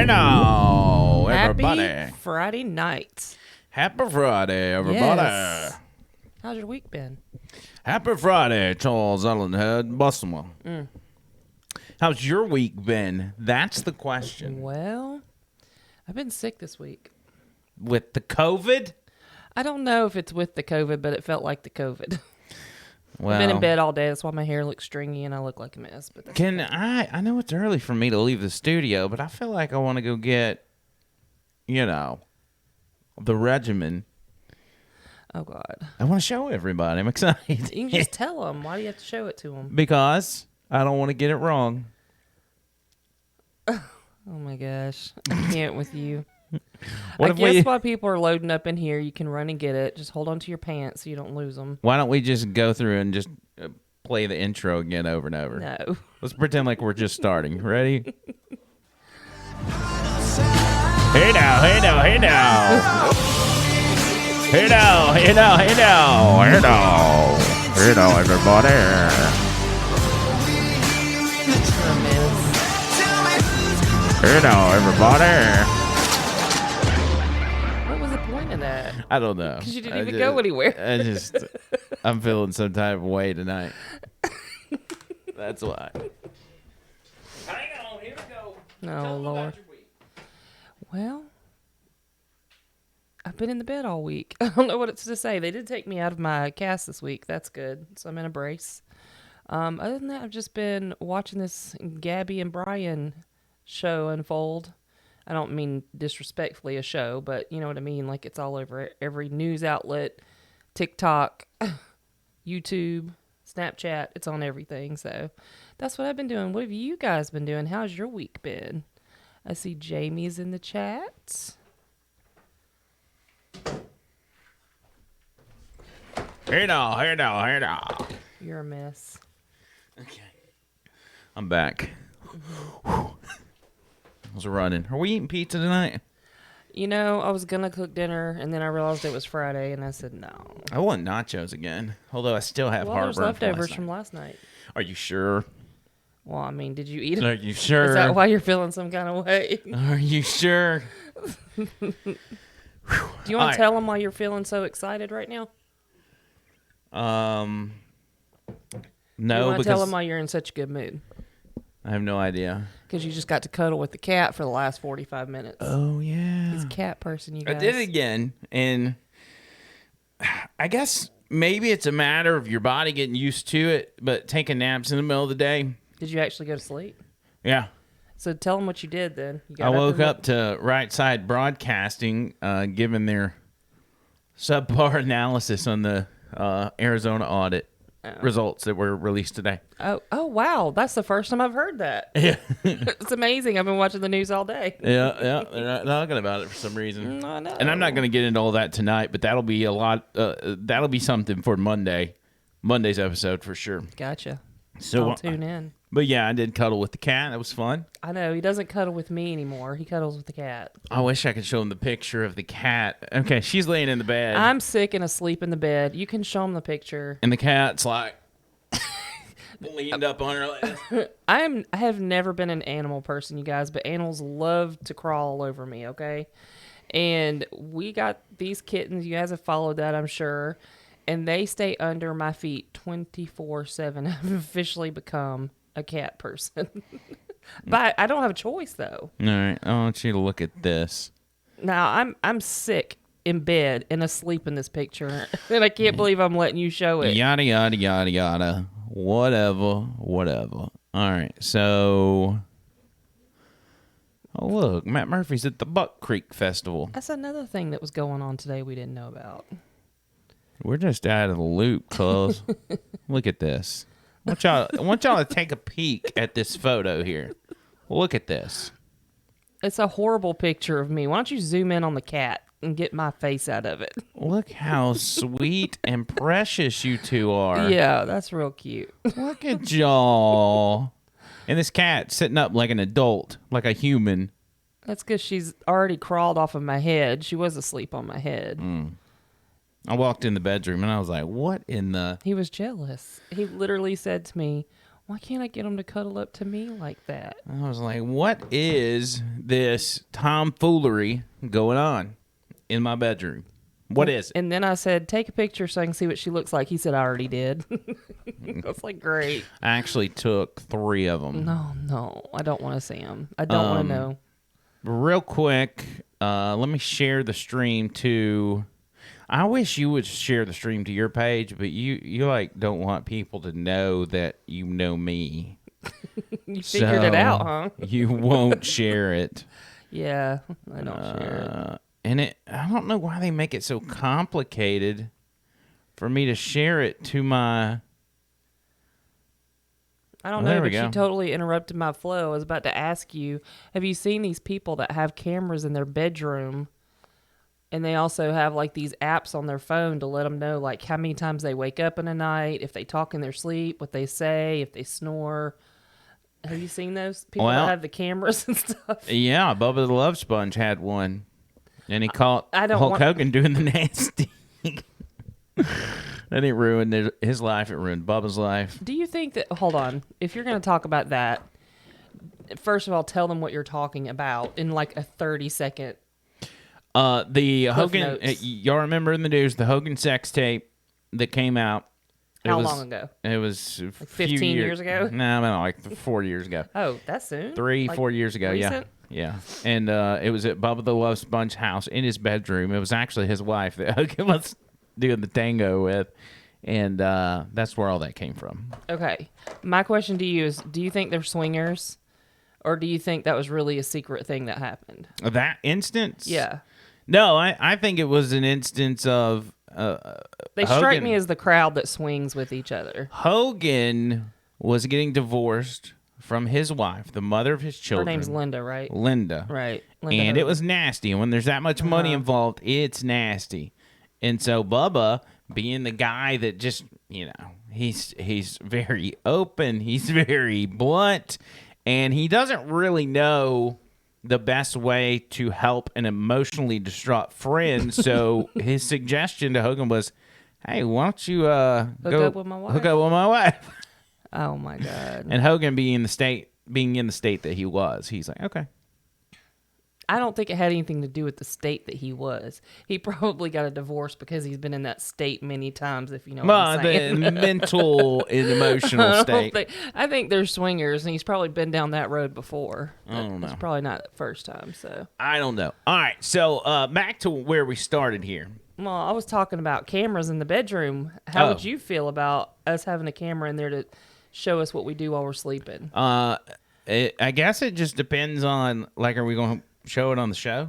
Hey now, everybody. Happy Friday night. Happy Friday, everybody. Yes. How's your week been? Happy Friday, Charles Ellenhead Busselman. How's your week been? That's the question. Well, I've been sick this week. With the COVID? I don't know if it's with the COVID, but it felt like the COVID. Well, I've been in bed all day. That's why my hair looks stringy and I look like a mess. But that's I know it's early for me to leave the studio, but I feel like I want to go get, the regimen. Oh, God. I want to show everybody. I'm excited. You can just tell them. Why do you have to show it to them? Because I don't want to get it wrong. Oh, my gosh. I can't with you. What I if guess while people are loading up in here, you can run and get it. Just hold on to your pants so you don't lose them. Why don't we just go through and just play the intro again over and over? No. Let's pretend like we're just starting. Ready? Hey now, hey now, hey now. Hey now, hey now, hey now. Hey now. Hey now, everybody. You're a mess. Hey now, everybody. What was the point of that? I don't know. Because you didn't even go anywhere. I'm feeling some type of way tonight. That's why. Hang on, here we go. Oh, Lord. Well, I've been in the bed all week. I don't know what it's to say. They did take me out of my cast this week. That's good. So I'm in a brace. Other than that, I've just been watching this Gabby and Brian show unfold. I don't mean disrespectfully a show, but you know what I mean? Like it's all over every news outlet, TikTok, YouTube, Snapchat. It's on everything. So that's what I've been doing. What have you guys been doing? How's your week been? I see Jamie's in the chat. Hey now, hey now, hey now. You're a mess. Okay. I'm back. I was running. Are we eating pizza tonight? You know, I was going to cook dinner, and then I realized it was Friday, and I said no. I want nachos again. Although I still have Well, there's heartburn leftovers from from last night. Are you sure? Well, I mean, did you eat Are it? you sure? Is that why you're feeling some kind of way? Are you sure? Do you want to tell them why you're feeling so excited right now? No, you want to tell because them why you're in such a good mood? I have no idea. Because you just got to cuddle with the cat for the last 45 minutes. Oh yeah, He's a cat person, you guys. I did it again, and I guess maybe it's a matter of your body getting used to it. But taking naps in the middle of the day. Did you actually go to sleep? Yeah. So tell them what you did then. You I woke up to Right Side Broadcasting giving their subpar analysis on the Arizona audit results that were released today. Oh, wow. That's the first time I've heard that. Yeah. It's amazing. I've been watching the news all day. Yeah. They're not talking about it for some reason. I know. And I'm not going to get into all that tonight, but that'll be a lot. That'll be something for Monday's episode for sure. Gotcha. So I'll tune in. But yeah, I did cuddle with the cat. That was fun. I know. He doesn't cuddle with me anymore. He cuddles with the cat. I wish I could show him the picture of the cat. Okay, she's laying in the bed. I'm sick and asleep in the bed. You can show him the picture. And the cat's like leaned up on her like this. I have never been an animal person, you guys, but animals love to crawl all over me, okay? And we got these kittens. You guys have followed that, I'm sure. And they stay under my feet 24/7. I've officially become a cat person. But I don't have a choice, though. All right, I want you to look at this. Now, I'm sick in bed and asleep in this picture. And I can't believe I'm letting you show it. Yada, yada, yada, yada. Whatever. All right, so... Oh, look, Matt Murphy's at the Buck Creek Festival. That's another thing that was going on today we didn't know about. We're just out of the loop, cuz. Look at this. I want y'all to take a peek at this photo here. Look at this. It's a horrible picture of me. Why don't you zoom in on the cat and get my face out of it? Look how sweet and precious you two are. Yeah, that's real cute. Look at y'all. And this cat sitting up like an adult, like a human. That's because she's already crawled off of my head. She was asleep on my head. I walked in the bedroom and I was like, what in the... He was jealous. He literally said to me, Why can't I get him to cuddle up to me like that? I was like, what is this tomfoolery going on in my bedroom? What is it? And then I said, take a picture so I can see what she looks like. He said, I already did. I was like, great. I actually took 3 of them. No, I don't want to see him. I don't want to know. Real quick, let me share the stream to... I wish you would share the stream to your page, but you like don't want people to know that you know me. You figured it out, huh? You won't share it. Yeah, I don't share it. And I don't know why they make it so complicated for me to share it to my... I don't Well, there know, we but go. you totally interrupted my flow. I was about to ask you, have you seen these people that have cameras in their bedroom, and they also have like these apps on their phone to let them know like how many times they wake up in a night, if they talk in their sleep, what they say, if they snore? Have you seen those people Well- that have the cameras and stuff? Yeah, Bubba the Love Sponge had one. And he caught I don't Hulk want- Hogan doing the nasty. Then it ruined his life. It ruined Bubba's life. Do you think that, hold on, if you're going to talk about that, first of all, tell them what you're talking about in like a 30-second. The Hogan, notes. y'all remember in the news, the Hogan sex tape that came out. How long ago? It was a few 15 years ago? No, like 4 years ago. Oh, that's soon? 3, Like 4 years ago, recent? yeah. And it was at Bubba the Love Sponge house in his bedroom. It was actually his wife that Hogan was doing the tango with. And that's where all that came from. Okay. My question to you is, do you think they're swingers? Or do you think that was really a secret thing that happened? That instance? Yeah. No, I think it was an instance of... They strike Hogan- me as the crowd that swings with each other. Hogan was getting divorced from his wife, the mother of his Her children. name's Linda, right? Linda. Right. Linda And it Hogan. was nasty. And when there's that much money involved, it's nasty. And so Bubba, being the guy that just, he's very open, he's very blunt, and he doesn't really know the best way to help an emotionally distraught friend. So his suggestion to Hogan was, hey, why don't you go up with my wife? hook up with my wife? Oh, my God. And Hogan being in the state that he was, he's like, okay. I don't think it had anything to do with the state that he was. He probably got a divorce because he's been in that state many times, if you know what I'm saying. The mental and emotional state. I think they're swingers, and he's probably been down that road before. I don't know. It's probably not the first time, so. I don't know. All right, so back to where we started here. Well, I was talking about cameras in the bedroom. How Oh. would you feel about us having a camera in there to show us what we do while we're sleeping? I guess it just depends on, like, are we going to show it on the show?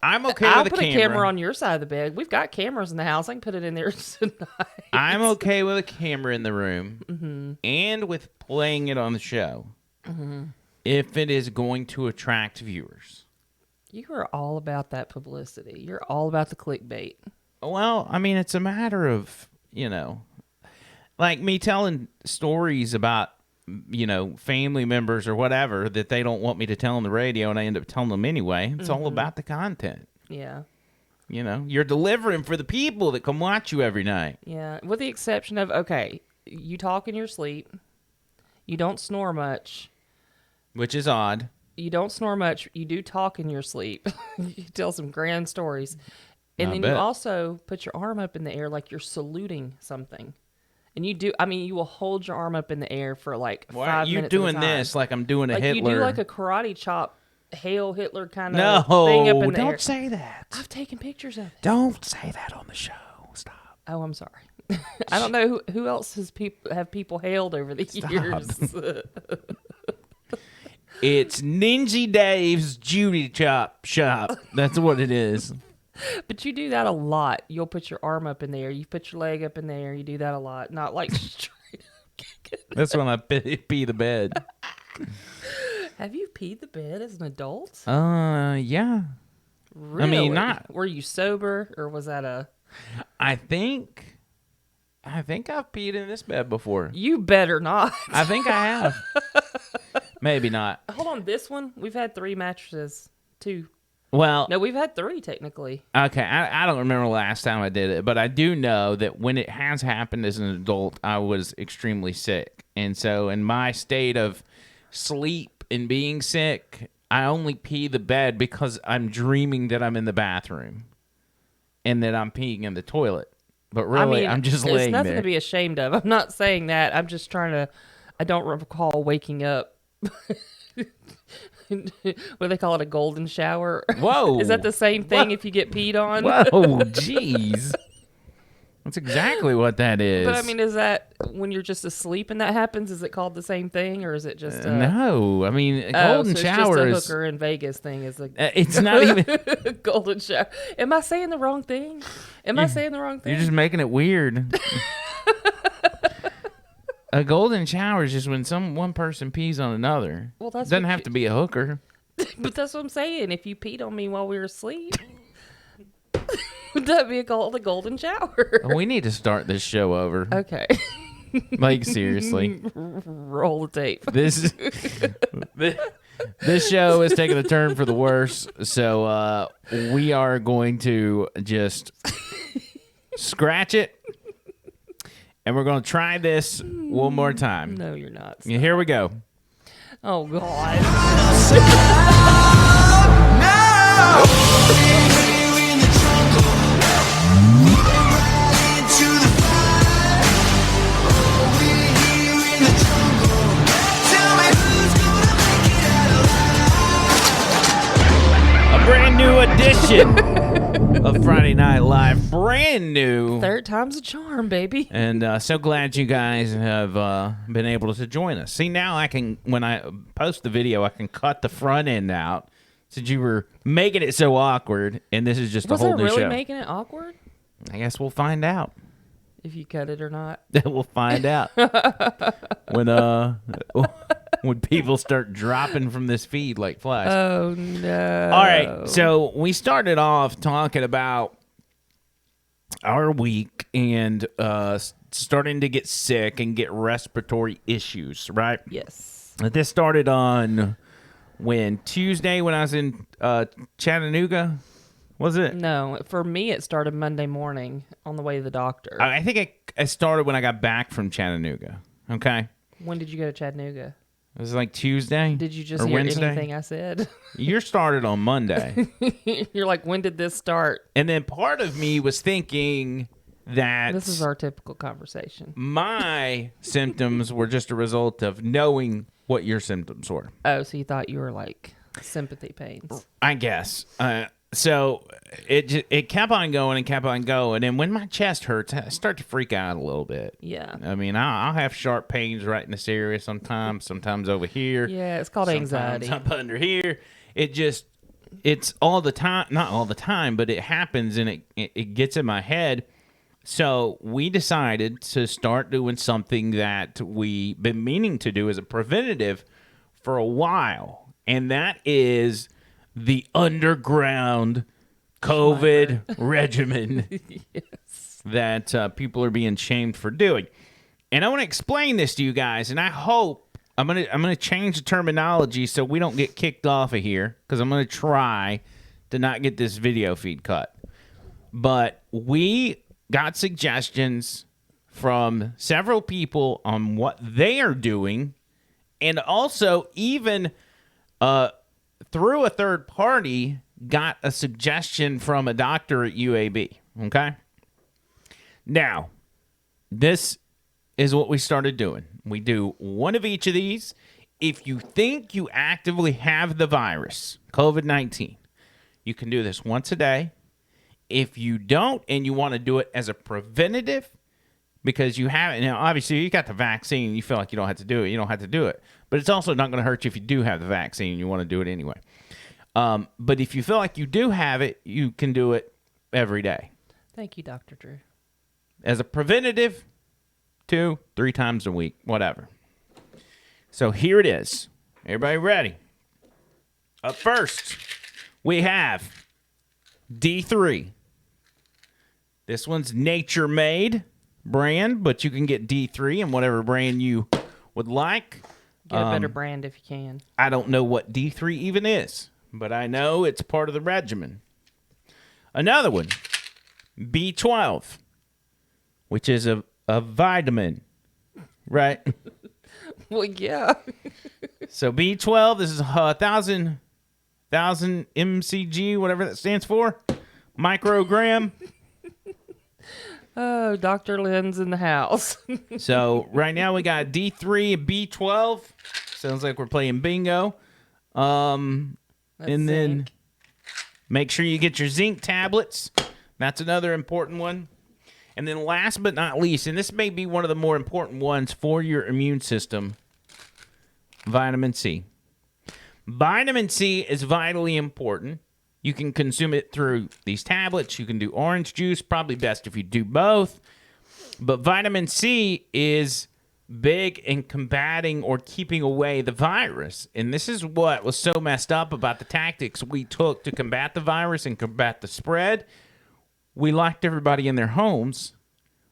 I'm okay I'll with put a a camera on your side of the bed. We've got cameras in the house. I can put it in there tonight. I'm okay with a camera in the room and with playing it on the show if it is going to attract viewers. You are all about that publicity. You're all about the clickbait. Well, I mean, it's a matter of, like me telling stories about, family members or whatever that they don't want me to tell on the radio, and I end up telling them anyway. It's all about the content. Yeah. You're delivering for the people that come watch you every night. Yeah. With the exception of, okay, you talk in your sleep. You don't snore much. Which is odd. You don't snore much. You do talk in your sleep. You tell some grand stories. And I then bet. you also put your arm up in the air like you're saluting something. And you will hold your arm up in the air for like Why 5 are you minutes at a doing time. this like I'm doing a Like Hitler? you do like a karate chop, Hail Hitler kind of no, thing up in the don't air. say that. I've taken pictures of it. Don't say that on the show. Stop. Oh, I'm sorry. I don't know who else have people hailed over the years. It's Ninja Dave's Judy Chop Shop. That's what it is. But you do that a lot. You'll put your arm up in the air. You put your leg up in the air. You do that a lot. Not like straight up. That's when I pee the bed. Have you peed the bed as an adult? Yeah. Really? not- Were you sober or was that a... I think I've peed in this bed before. You better not. I think I have. Maybe not. Hold on, this one? We've had 3 mattresses. 2. Well, No, we've had 3 technically. okay, I don't remember the last time I did it, but I do know that when it has happened as an adult, I was extremely sick. And so in my state of sleep and being sick, I only pee the bed because I'm dreaming that I'm in the bathroom and that I'm peeing in the toilet. But really, I'm just it's laying nothing there. to be ashamed of. I'm not saying that. I'm just trying to. I don't recall waking up. What do they call it? A golden shower? Whoa. Is that the same thing if you get peed on? Whoa, jeez. That's exactly what that is. But I mean, is that when you're just asleep and that happens? Is it called the same thing, or is it just no. I mean, a oh, golden so shower it's is. just a hooker in Vegas thing? Is a It's not even. golden shower? Am I saying the wrong thing? Am I saying the wrong thing? You're just making it weird. A golden shower is just when one person pees on another. Well, that's doesn't what have to be a hooker. But that's what I'm saying. If you peed on me while we were asleep, would that be called a golden shower? We need to start this show over. Okay. Like, seriously. Roll the tape. This show is taking a turn for the worse. So we are going to just scratch it. And we're going to try this one more time. No, you're not. Here we go. Oh, God. A brand new edition of Friday Night Live. Brand new. Third time's a charm, baby. And so glad you guys have been able to join us. See, now I can, when I post the video, I can cut the front end out since you were making it so awkward, and this is just Was a whole I new really show. making it awkward? I guess we'll find out. If you cut it or not. We'll find out when people start dropping from this feed like flies. Oh, no. All right, so we started off talking about our week and starting to get sick and get respiratory issues, right? Yes. This started on Tuesday when I was in Chattanooga, was it? No, for me, it started Monday morning on the way to the doctor. I think it started when I got back from Chattanooga. Okay, When did you go to Chattanooga? it was like Tuesday. Did you just or hear Wednesday? anything I said? You started on Monday. You're like, when did this start? And then part of me was thinking that This is our typical conversation. my symptoms were just a result of knowing what your symptoms were. Oh, so you thought you were like sympathy pains. I guess. So it kept on going and kept on going. And when my chest hurts, I start to freak out a little bit. Yeah. I mean, I'll have sharp pains right in this area sometimes over here. Yeah, it's called anxiety. Sometimes up under here. It's all the time, not all the time, but it happens and it gets in my head. So we decided to start doing something that we've been meaning to do as a preventative for a while. And that is the underground COVID regimen that people are being shamed for doing. And I want to explain this to you guys, and I hope I'm gonna change the terminology so we don't get kicked off of here, because I'm gonna try to not get this video feed cut. But we got suggestions from several people on what they are doing, and also even through a third party got a suggestion from a doctor at UAB. Okay? Now, this is what we started doing. We do one of each of these. If you think you actively have the virus, COVID-19, you can do this once a day. If you don't and you want to do it as a preventative, because you have it, now obviously you got the vaccine, you feel like you don't have to do it, you don't have to do it. But it's also not going to hurt you if you do have the vaccine and you want to do it anyway. But if you feel like you do have it, you can do it every day. Thank you, Dr. Drew. As a preventative, 2-3 times a week, whatever. So here it is. Everybody ready? Up first, we have D3. This one's Nature Made brand, but you can get D3 in whatever brand you would like. Get a better brand if you can. I don't know what D3 even is, but I know it's part of the regimen. Another one, B12, which is a vitamin, right? Well, yeah. So B12, this is 1,000 mcg, whatever that stands for, microgram. Oh, Dr. Lynn's in the house. So right now we got D3 and B12. Sounds like we're playing bingo. And then zinc. make sure you get your zinc tablets. That's another important one. And then last but not least, and this may be one of the more important ones for your immune system, vitamin C. Vitamin C is vitally important. You can consume it through these tablets. You can do orange juice, probably best if you do both. But vitamin C is big in combating or keeping away the virus. And this is what was so messed up about the tactics we took to combat the virus and combat the spread. We locked everybody in their homes,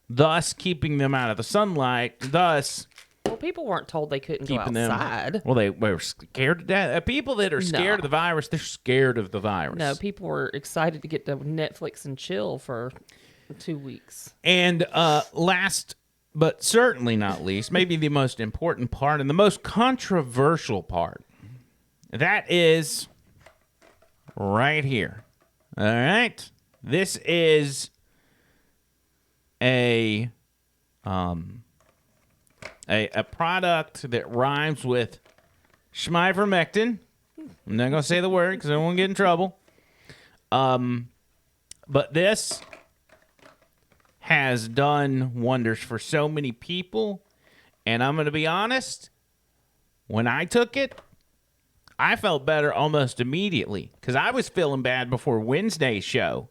thus keeping them out of the sunlight, thus Well, people weren't told they couldn't go keeping outside. them. Well, they were scared to death. People that are scared of the virus, they're scared of the virus. No, people were excited to get to Netflix and chill for 2 weeks. And last but certainly not least, maybe the most important part and the most controversial part, that is right here. All right? This is a product that rhymes with schmivermectin. I'm not going to say the word because I won't get in trouble. But this has done wonders for so many people. And I'm going to be honest, when I took it, I felt better almost immediately because I was feeling bad before Wednesday's show.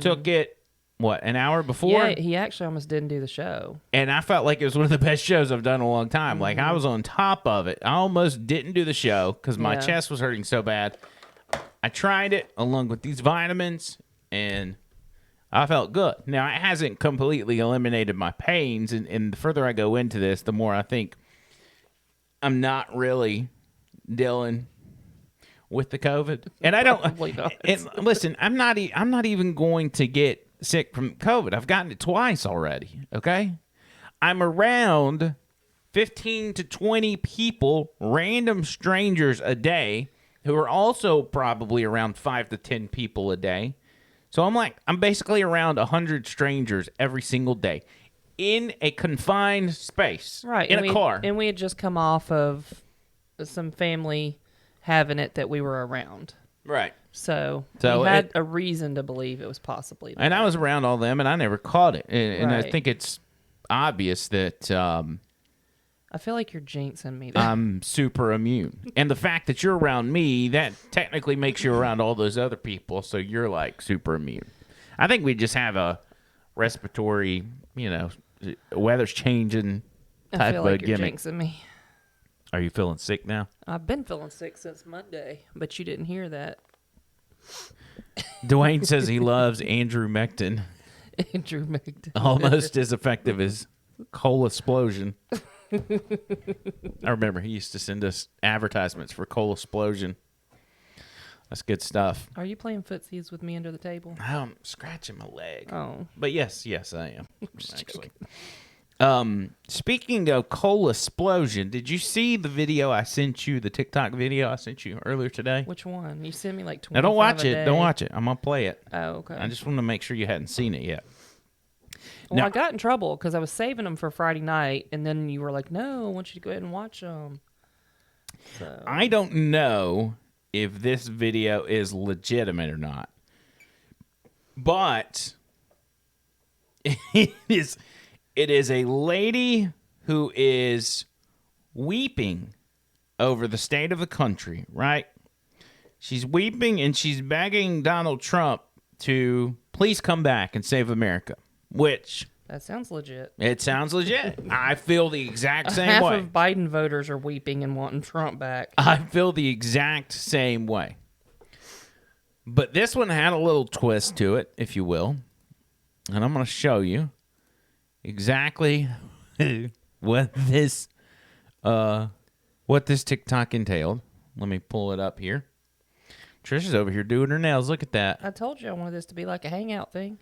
Took it, what, an hour before? Yeah, he actually almost didn't do the show. And I felt like it was one of the best shows I've done in a long time. Like, I was on top of it. I almost didn't do the show because my chest was hurting so bad. I tried it along with these vitamins, and I felt good. Now, it hasn't completely eliminated my pains, and the further I go into this, the more I think I'm not really dealing with the COVID. And I don't... Probably not. And listen, I'm not even going to get sick from COVID. I've gotten it twice already, okay? I'm around 15 to 20 people, random strangers a day, who are also probably around 5 to 10 people a day. So I'm basically around 100 strangers every single day in a confined space, Right. in a car. And we had just come off of some family having it that we were around. Right. So So we had a reason to believe it was possibly that. And I was around all them, and I never caught it. And I Right. think it's obvious that I feel like you're jinxing me there. I'm super immune. And the fact that you're around me, that technically makes you around all those other people, so you're, like, super immune. I think we just have a respiratory, weather's changing I type feel of like you're gimmick. jinxing me. Are you feeling sick now? I've been feeling sick since Monday, but you didn't hear that. Dwayne says he loves Andrew Mectin. Andrew McDonald. Almost as effective as Cola-splosion. I remember he used to send us advertisements for Cola-splosion. That's good stuff. Are you playing footsies with me under the table? I'm scratching my leg. Oh. But yes, I am. Actually. Speaking of Cola-splosion, did you see the video I sent you, the TikTok video I sent you earlier today? Which one? You sent me like 25 Now, don't watch a it. day. Don't watch it. I'm going to play it. Oh, okay. I just want to make sure you hadn't seen it yet. Well, Now- I got in trouble because I was saving them for Friday night, and then you were like, no, I want you to go ahead and watch them. So, I don't know if this video is legitimate or not, but it is a lady who is weeping over the state of the country, right? She's weeping and she's begging Donald Trump to please come back and save America, which that sounds legit. it sounds legit. I feel the exact same Half way. of Biden voters are weeping and wanting Trump back. I feel the exact same way. But this one had a little twist to it, if you will. And I'm going to show you exactly what this TikTok entailed. Let me pull it up here. Trisha's over here doing her nails. Look at that. I told you I wanted this to be like a hangout thing.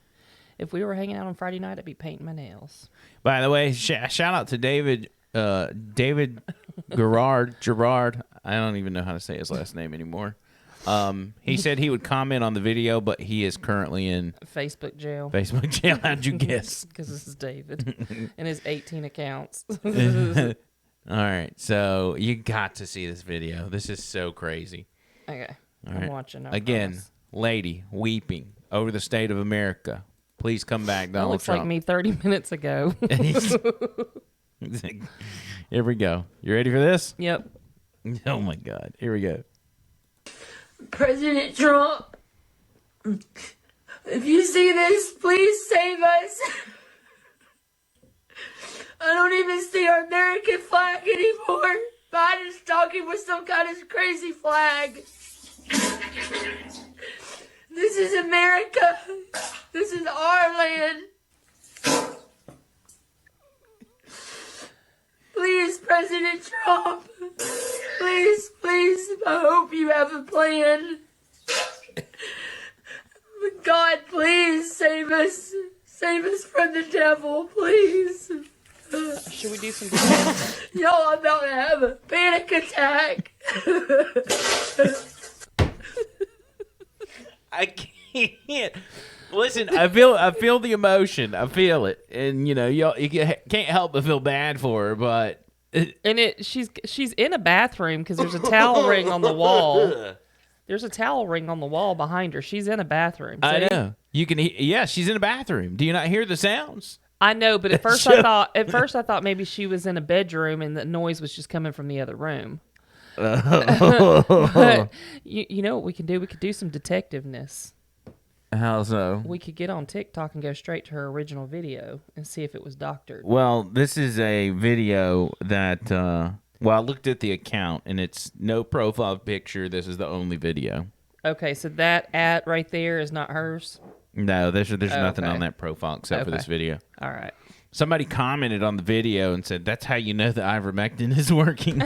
If we were hanging out on Friday night, I'd be painting my nails. By the way, shout out to David Gerard. I don't even know how to say his last name anymore. He said he would comment on the video, but he is currently in Facebook jail. Facebook jail. How'd you guess? Because this is David and his 18 accounts. All right, so you got to see this video. This is so crazy. Okay, All I'm right. watching. I Again, promise. lady weeping over the state of America. Please come back, That Donald looks Trump. like me 30 minutes ago. Here we go. You ready for this? Yep. Oh my God. Here we go. President Trump, if you see this, please save us. I don't even see our American flag anymore. Biden is talking with some kind of crazy flag. This is America. This is our land. Please, President Trump. Please, please. I hope you have a plan. God, please save us. Save us from the devil, please. Should we do some? Y'all, I'm about to have a panic attack. I can't. Listen, I feel the emotion. I feel it, and you can't help but feel bad for her. But And she's in a bathroom because there's a towel ring on the wall. There's a towel ring on the wall behind her. She's in a bathroom. I See? know you can. Yeah, she's in a bathroom. Do you not hear the sounds? I know, but at first I thought maybe she was in a bedroom and the noise was just coming from the other room. But you know what we can do? We could do some detectiveness. How so? We could get on TikTok and go straight to her original video and see if it was doctored. Well, this is a video that. Well, I looked at the account, and it's no profile picture. This is the only video. Okay, so that ad right there is not hers. No, there's nothing okay. on that profile except for Okay. this video. All right. Somebody commented on the video and said, "That's how you know the ivermectin is working."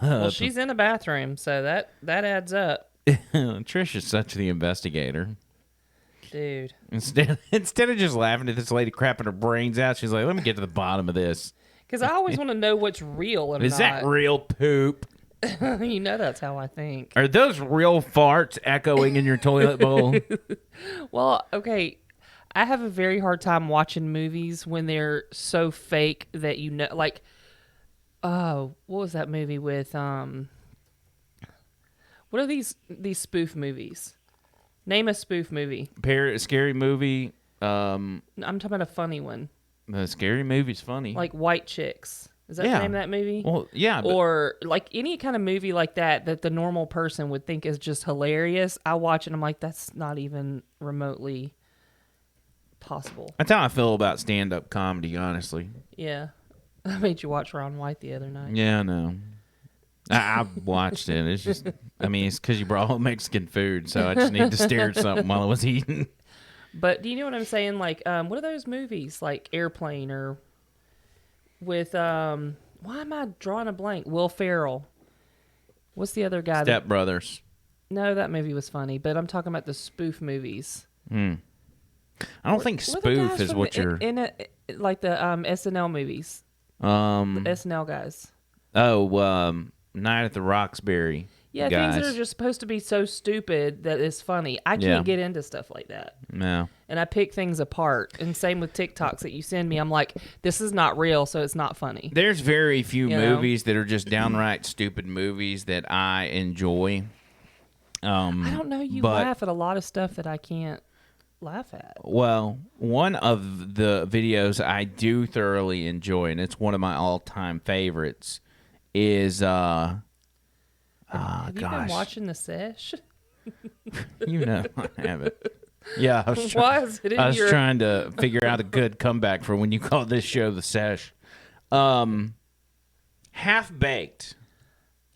Well, she's in a bathroom, so that adds up, Trish is such the investigator. dude. Instead of just laughing at this lady crapping her brains out, she's like, "Let me get to the bottom of this. Because I always want to know what's real and Is that real poop? You know that's how I think. Are those real farts echoing in your toilet bowl?" Well, okay. I have a very hard time watching movies when they're so fake that like, oh, what was that movie with, what are these spoof movies? Name a spoof movie. Scary movie. I'm talking about a funny one. The scary movie's funny. Like White Chicks. Is that Yeah. the name of that movie? Well, yeah. But Or like any kind of movie like that the normal person would think is just hilarious. I watch it and I'm like, that's not even remotely possible. that's how I feel about stand-up comedy, honestly. Yeah. I made you watch Ron White the other night. Yeah, I know. I watched it. It's just, it's because you brought home Mexican food, so I just need to stare at something while I was eating. But do you know what I'm saying? Like, what are those movies? Like Airplane or with, why am I drawing a blank? Will Ferrell. What's the other guy? Step Brothers. No, that movie was funny, but I'm talking about the spoof movies. I don't think What are the spoof guys is from what you're. like the SNL movies. The SNL guys. Night at the Roxbury. Yeah, guys. things that are just supposed to be so stupid that it's funny. I can't Yeah. get into stuff like that. No. And I pick things apart. And same with TikToks that you send me. I'm like, this is not real, so it's not funny. There's very few You know? movies that are just downright stupid movies that I enjoy. I don't know. You but- laugh at a lot of stuff that I can't laugh at. Well, one of the videos I do thoroughly enjoy, and it's one of my all-time favorites, is Have you been gosh. watching The Sesh? You know I haven't. Yeah, I was, Why is it in I was your... trying to figure out a good comeback for when you call this show The Sesh. Half Baked.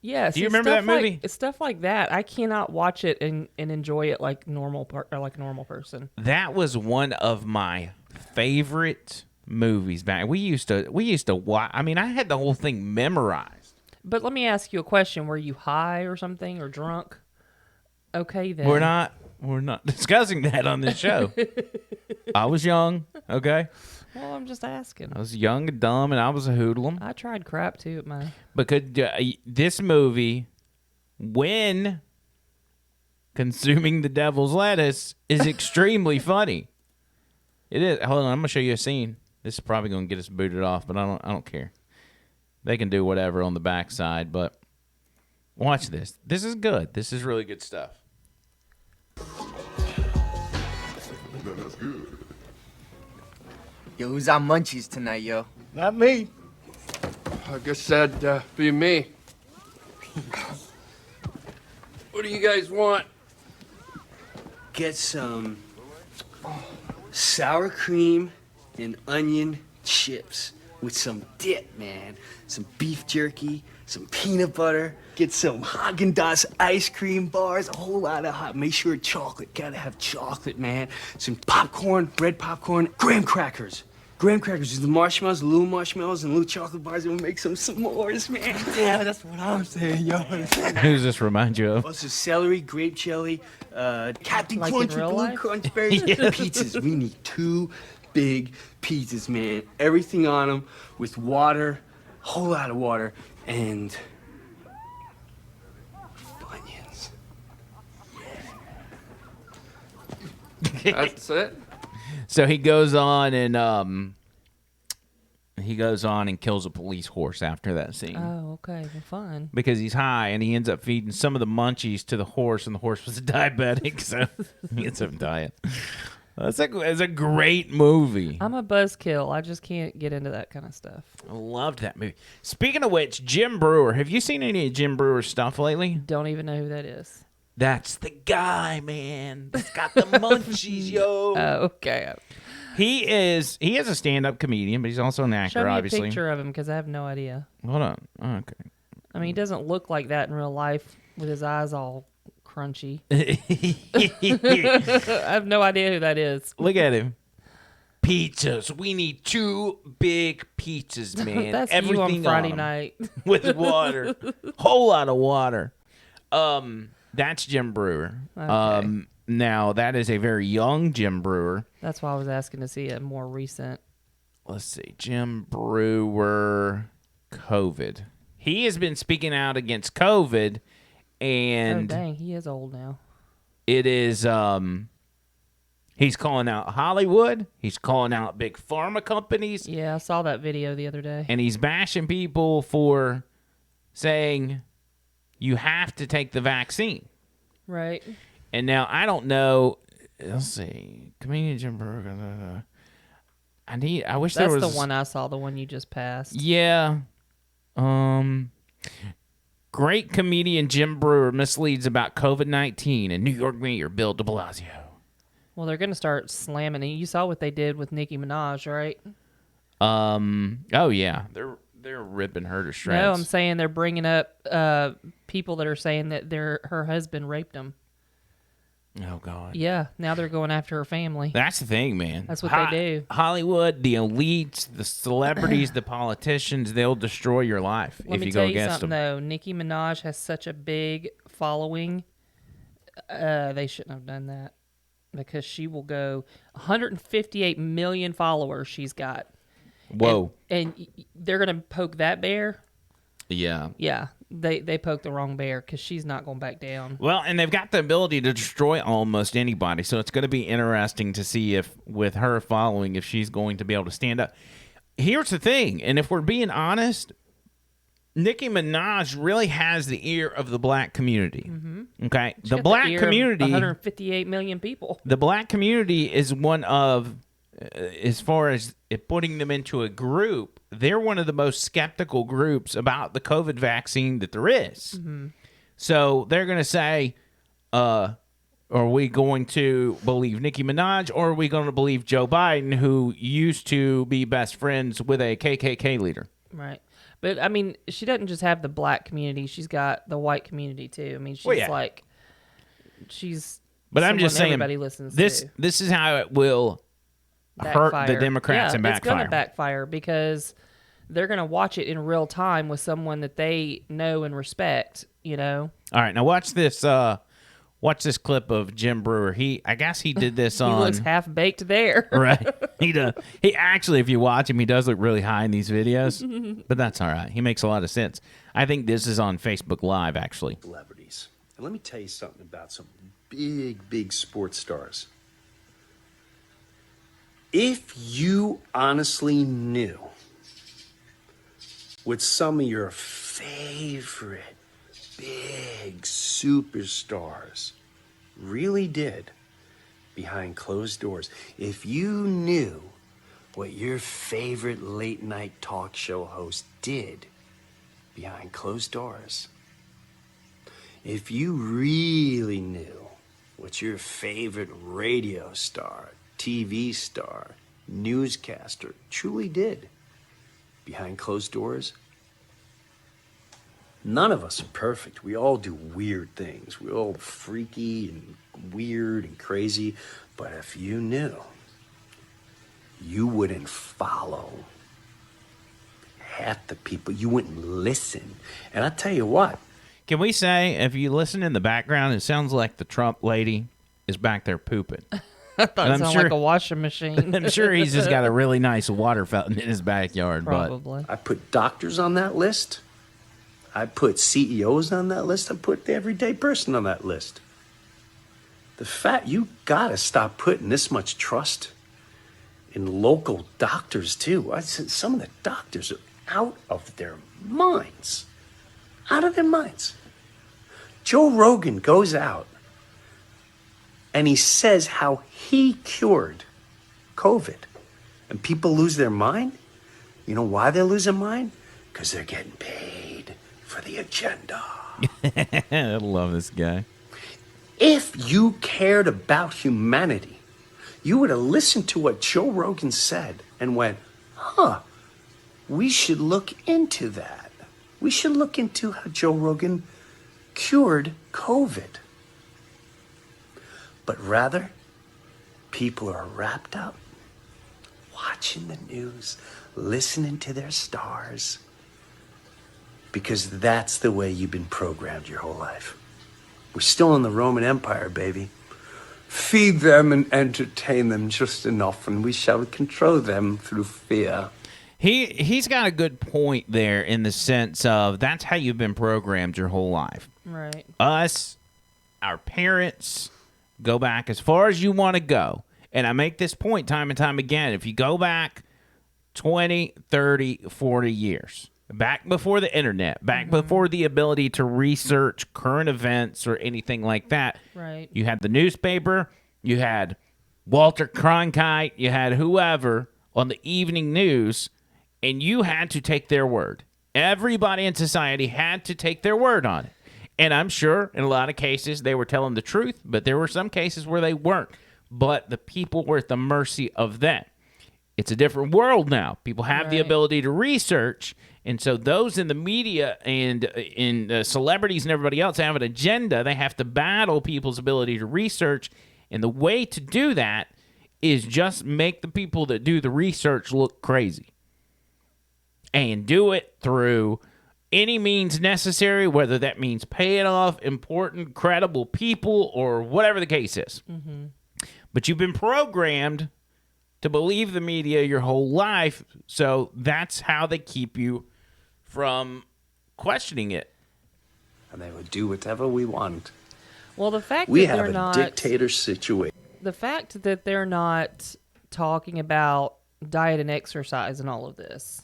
Yeah, Do you remember that movie? Stuff like that. I cannot watch it and enjoy it like normal like a normal person. That was one of my favorite movies back. We used to watch. I mean, I had the whole thing memorized. But let me ask you a question. Were you high or something or drunk? Okay, then. We're not discussing that on this show. I was young, okay? Well, I'm just asking. I was young and dumb, and I was a hoodlum. I tried crap too at my. Because this movie, when consuming the devil's lettuce, is extremely funny. It is. Hold on, I'm gonna show you a scene. This is probably gonna get us booted off, but I don't care. They can do whatever on the backside, but watch this. This is good. This is really good stuff. Yo, who's on munchies tonight, yo? Not me. I guess that'd be me. What do you guys want? Get some sour cream and onion chips with some dip, man. Some beef jerky, some peanut butter. Get some Haagen-Dazs ice cream bars, a whole lot of hot. Make sure chocolate. Gotta have chocolate, man. Some popcorn, bread popcorn, graham crackers. Graham crackers is the marshmallows, the little marshmallows, and little chocolate bars, and we'll make some s'mores, man. Yeah, that's what I'm saying, yo. Who does this remind you of? Also, celery, grape jelly, Captain Like Crunch in real with blue life? crunch berries, pizzas. We need 2 big pizzas, man. Everything on them with water, a whole lot of water, and Funyuns. That's it? So he goes on and kills a police horse after that scene. Oh, okay. Well, fun. Because he's high and he ends up feeding some of the munchies to the horse, and the horse was diabetic, so he ends up dying. It's a great movie. I'm a buzzkill. I just can't get into that kind of stuff. I loved that movie. Speaking of which, Jim Brewer. Have you seen any of Jim Brewer's stuff lately? Don't even know who that is. That's the guy, man. That's got the munchies, yo. Oh, okay. He is a stand-up comedian, but he's also an actor, Show me obviously. a picture of him because I have no idea. Hold on. Okay. I mean, he doesn't look like that in real life with his eyes all crunchy. I have no idea who that is. Look at him. Pizzas. We need 2 big pizzas, man. That's Everything you on Friday 'em. night. With water. Whole lot of water. That's Jim Brewer. Okay. Now that is a very young Jim Brewer. That's why I was asking to see a more recent. Let's see. Jim Brewer, COVID. He has been speaking out against COVID, and Oh, dang. He is old now. it is he's calling out Hollywood, he's calling out big pharma companies, Yeah, I saw that video the other day. and he's bashing people for saying you have to take the vaccine. Right. And now I don't know. Let's see, comedian Jim Brewer. I wish That's there was the one I saw, the one you just passed. Yeah. Great comedian Jim Brewer misleads about COVID-19 and New York Mayor Bill de Blasio. Well, they're going to start slamming it. You saw what they did with Nicki Minaj, right? Oh yeah, they're ripping her to shreds. No, I'm saying they're bringing up people that are saying that her husband raped them. Oh god. Yeah, now they're going after her family. That's the thing, man. That's what they do. Hollywood, the elites, the celebrities, the politicians, they'll destroy your life Let if me you tell go you against something, them. though. Nicki Minaj has such a big following. They shouldn't have done that because she will go 158 million followers she's got. Whoa. And they're going to poke that bear. Yeah. Yeah, they poked the wrong bear because she's not going back down. Well, and they've got the ability to destroy almost anybody, so it's going to be interesting to see if, with her following, if she's going to be able to stand up. Here's the thing, and if we're being honest, Nicki Minaj really has the ear of the black community. Mm-hmm. Okay, She the got black ear of community, 158 million people. the black community is one of, as far as putting them into a group, they're one of the most skeptical groups about the COVID vaccine that there is. Mm-hmm. So they're going to say, are we going to believe Nicki Minaj, or are we going to believe Joe Biden, who used to be best friends with a KKK leader? Right. But, I mean, she doesn't just have the black community. She's got the white community, too. I mean, she's Well, yeah. like, she's But I'm just someone saying, everybody listens this to. this is how it will hurt the Backfire. Democrats Yeah, and it's going backfire. to backfire because they're going to watch it in real time with someone that they know and respect, you know? All right, now watch this clip of Jim Brewer. I guess he did this He on looks half baked there. right. He does. He actually, if you watch him, he does look really high in these videos, but that's all right. He makes a lot of sense. I think this is on Facebook Live, actually. Celebrities. And let me tell you something about some big sports stars. If you honestly knew what some of your favorite big superstars really did behind closed doors, if you knew what your favorite late night talk show host did behind closed doors, if you really knew what your favorite radio star, TV star, newscaster truly did behind closed doors, none of us are perfect. We all do weird things. We're all freaky and weird and crazy. But if you knew, you wouldn't follow half the people. You wouldn't listen. And I tell you what. Can we say, if you listen in the background, it sounds like the Trump lady is back there pooping. I thought it I'm sounded sure- like a washing machine. I'm sure he's just got a really nice water fountain in his backyard. Probably. I put doctors on that list. I put CEOs on that list. I put the everyday person on that list. The fact you gotta stop putting this much trust in local doctors too. I said some of the doctors are out of their minds. Out of their minds. Joe Rogan goes out and he says how he cured COVID. And people lose their mind. You know why they lose their mind? Because they're getting paid for the agenda. but I love this guy. If you cared about humanity, you would have listened to what Joe Rogan said and went, we should look into that. We should look into how Joe Rogan cured COVID. But rather, people are wrapped up watching the news, listening to their stars, because that's the way you've been programmed your whole life. We're still in the Roman Empire, baby. Feed them and entertain them just enough, and we shall control them through fear. He's got a good point there in the sense of that's how you've been programmed your whole life. Right. Us, our parents, go back as far as you want to go. And I make this point time and time again. If you go back 20, 30, 40 years, back before the internet, back before the ability to research current events or anything like that, Right. you had the newspaper, you had Walter Cronkite, you had whoever on the evening news, and you had to take their word. Everybody in society had to take their word on it. And I'm sure in a lot of cases they were telling the truth, but there were some cases where they weren't. But the people were at the mercy of them. It's a different world now. People have the Right. ability to research, and so those in the media and in celebrities and everybody else have an agenda. They have to battle people's ability to research, and the way to do that is just make the people that do the research look crazy. And do it through any means necessary, whether that means paying off important, credible people or whatever the case is. Mm-hmm. But you've been programmed to believe the media your whole life, so that's how they keep you from questioning it. And they would do whatever we want. Well, the fact We that have they're a not dictator situation. the fact that they're not talking about diet and exercise and all of this.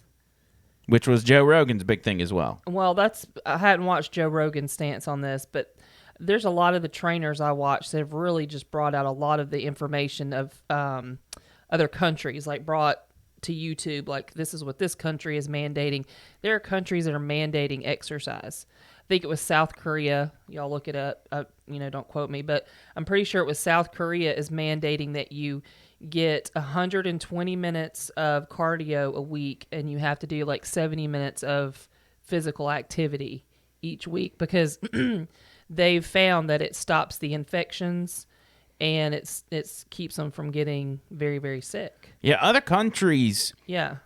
Which was Joe Rogan's big thing as well. Well, I hadn't watched Joe Rogan's stance on this, but there's a lot of the trainers I watched that have really just brought out a lot of the information of other countries, like brought to YouTube, like this is what this country is mandating. There are countries that are mandating exercise. I think it was South Korea. Y'all look it up. Don't quote me, but I'm pretty sure it was South Korea is mandating that you get 120 minutes of cardio a week, and you have to do like 70 minutes of physical activity each week because they've found that it stops the infections and it's keeps them from getting very, very sick. Yeah, other countries Yeah,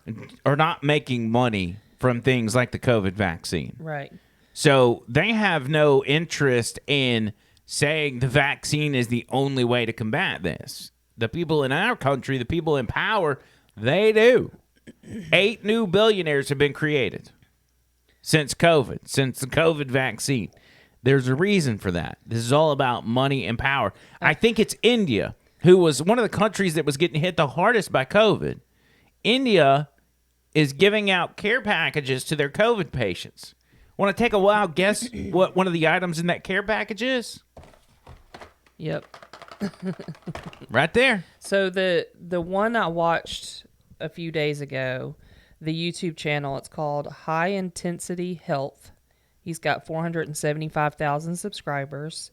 are not making money from things like the COVID vaccine. right. So they have no interest in saying the vaccine is the only way to combat this. The people in our country, the people in power, they do. 8 new billionaires have been created since COVID, since the COVID vaccine. There's a reason for that. This is all about money and power. I think it's India, who was one of the countries that was getting hit the hardest by COVID. India is giving out care packages to their COVID patients. Want to take a wild guess what one of the items in that care package is? Yep. Right there. So the one I watched a few days ago, the YouTube channel, it's called High Intensity Health. He's got 475,000 subscribers.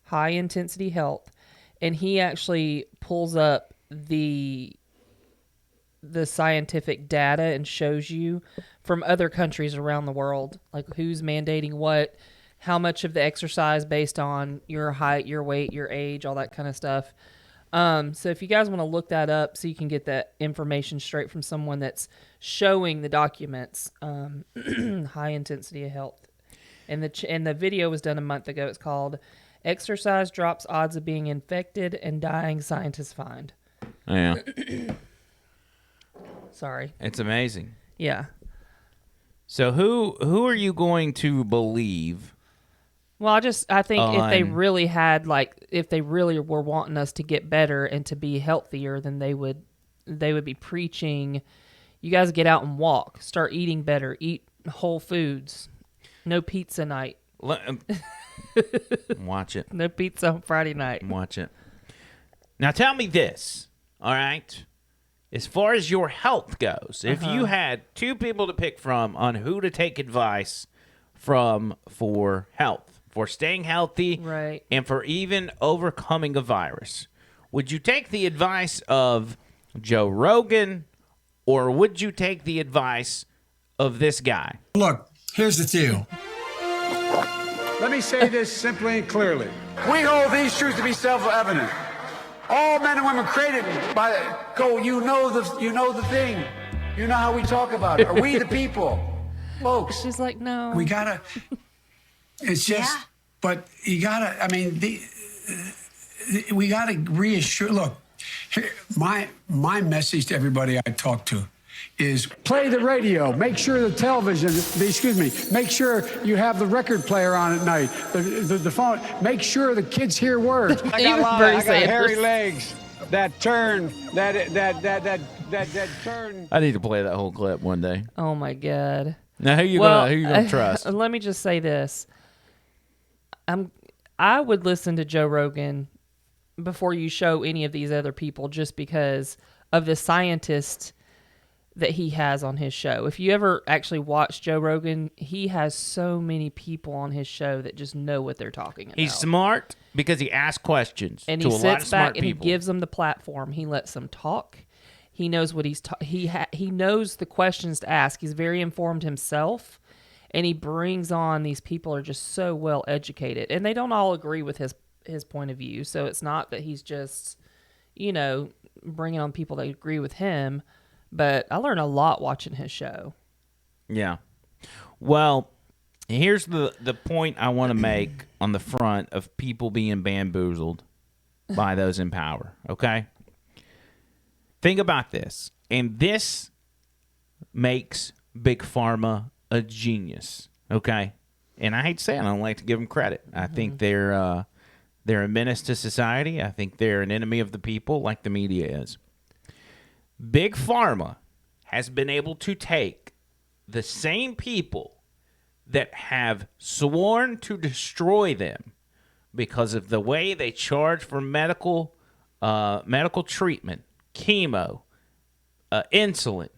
High Intensity Health, and he actually pulls up the scientific data and shows you from other countries around the world, like who's mandating what, how much of the exercise based on your height, your weight, your age, all that kind of stuff. So if you guys want to look that up so you can get that information straight from someone that's showing the documents, High Intensity Health. And the video was done a month ago. It's called Exercise Drops Odds of Being Infected and Dying Scientists Find. Yeah. Sorry. It's amazing. Yeah. So who are you going to believe? Well, I think if they On- really had, like, if they really were wanting us to get better and to be healthier, then they would be preaching, you guys get out and walk, start eating better, eat whole foods, no pizza night, Watch it. no pizza on Friday night. Watch it. Now tell me this, all right? As far as your health goes, if you had 2 people to pick from on who to take advice from for health, for staying healthy, Right. and for even overcoming a virus, would you take the advice of Joe Rogan, or would you take the advice of this guy? Look, here's the deal. Let me say this simply and clearly. We hold these truths to be self-evident. All men and women created by you know the thing. You know how we talk about it. Are we the people? Folks. She's like, no. We gotta it's just but you gotta we gotta reassure look, here, my message to everybody I talk to is play the radio, make sure the television, make sure you have the record player on at night, the phone, make sure the kids hear words. Even Bernie Sanders. legs that turn, that turn. I need to play that whole clip one day. Oh my God. Now who you gonna trust? Let me just say this. I would listen to Joe Rogan before you show any of these other people, just because of the scientist that he has on his show. If you ever actually watch Joe Rogan, he has so many people on his show that just know what they're talking about. He's smart because he asks questions and to he a lot of sits smart back and he people. gives them the platform. He lets them talk. He knows what he knows the questions to ask. He's very informed himself, and he brings on these people who are just so well educated, and they don't all agree with his point of view. So it's not that he's just, bringing on people that agree with him. But I learned a lot watching his show. Yeah. Well, here's the point I want to make on the front of people being bamboozled by those in power, okay? Think about this. And this makes Big Pharma a genius, okay? And I hate to say it, I don't like to give them credit. I think they're a menace to society. I think they're an enemy of the people like the media is. Big Pharma has been able to take the same people that have sworn to destroy them because of the way they charge for medical treatment, chemo, insulin,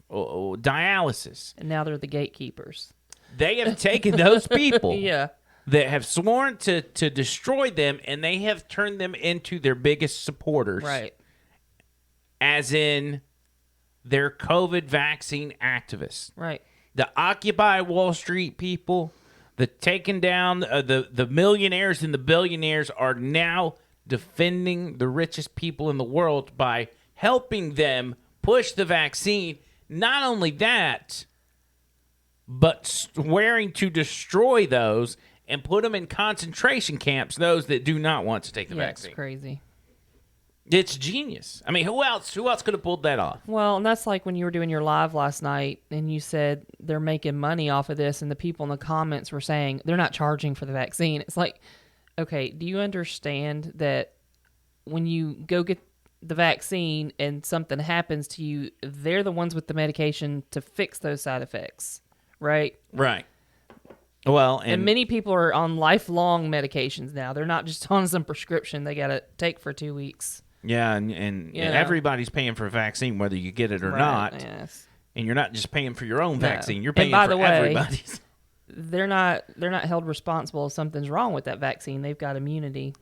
dialysis. And now they're the gatekeepers. They have taken those people Yeah. that have sworn to destroy them, and they have turned them into their biggest supporters. Right. As in, they're COVID vaccine activists. Right. The Occupy Wall Street people, The taking down the millionaires and the billionaires are now defending the richest people in the world by helping them push the vaccine. Not only that, but swearing to destroy those and put them in concentration camps, those that do not want to take the vaccine. It's crazy. It's genius. I mean, who else could have pulled that off? Well, and that's like when you were doing your live last night and you said they're making money off of this, and the people in the comments were saying they're not charging for the vaccine. It's like, okay, do you understand that when you go get the vaccine and something happens to you, they're the ones with the medication to fix those side effects, right? Right. Well, And many people are on lifelong medications now. They're not just on some prescription they got to take for 2 weeks. yeah, and You know. everybody's paying for a vaccine whether you get it or not. Yes. And you're not just paying for your own No. vaccine; you're And paying by for the way, everybody's. They're not held responsible if something's wrong with that vaccine. They've got immunity,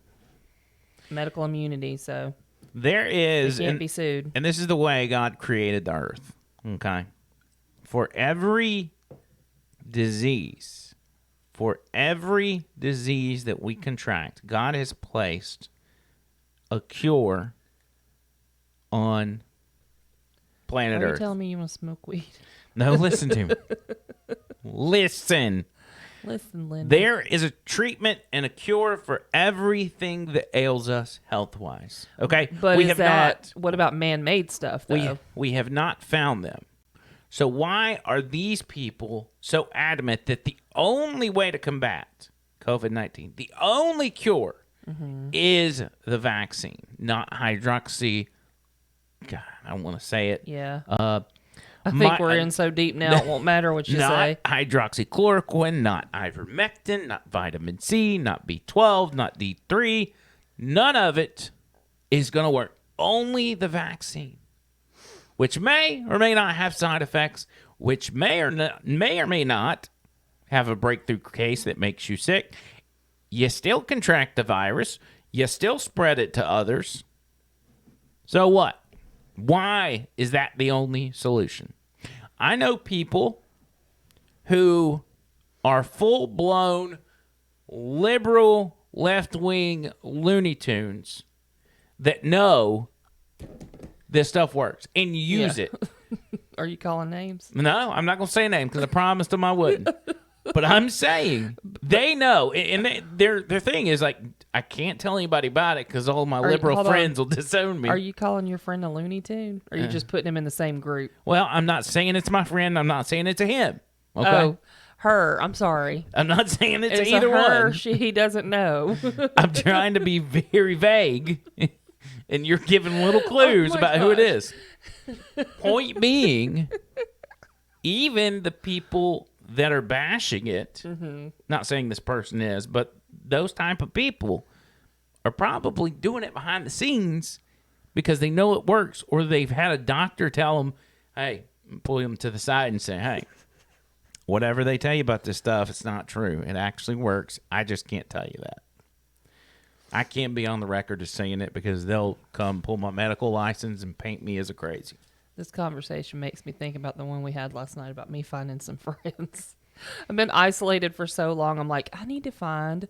medical immunity, so There they is, can't be sued. and this is the way God created the earth. Okay, for every disease that we contract, God has placed a cure on planet Are you Earth. telling me you want to smoke weed? No, listen to me. Listen. Listen, Linda. There is a treatment and a cure for everything that ails us health-wise. Okay? But we is have that not, what about man-made stuff though? we have not found them. So why are these people so adamant that the only way to combat COVID-19, the only cure is the vaccine, not hydroxy. God, I don't want to say it. Yeah. I think we're in so deep now it won't matter what you not say. hydroxychloroquine, not ivermectin, not vitamin C, not B12, not D3. None of it is going to work. Only the vaccine, which may or may not have side effects, which may or may not have a breakthrough case that makes you sick. You still contract the virus. You still spread it to others. So what? Why is that the only solution? I know people who are full-blown liberal left-wing Looney Tunes that know this stuff works and use Yeah. it. Are you calling names? No, I'm not going to say a name because I promised them I wouldn't. But I'm saying they know, and their thing is like, I can't tell anybody about it because all my liberal hold on. friends will disown me. Are you calling your friend a Looney Tune? Or are you just putting him in the same group? Well, I'm not saying it's my friend. I'm not saying it's a him. Okay, Oh, her. I'm sorry. I'm not saying it's It's either a her. one. He doesn't know. I'm trying to be very vague, and you're giving little clues my about who it gosh. is. Point being, even the people that are bashing it, not saying this person is, but those type of people are probably doing it behind the scenes because they know it works, or they've had a doctor tell them, hey, pull them to the side and say, hey, whatever they tell you about this stuff, it's not true. It actually works. I just can't tell you that. I can't be on the record as saying it because they'll come pull my medical license and paint me as a crazy. This conversation makes me think about the one we had last night about me finding some friends. I've been isolated for so long. I'm like, I need to find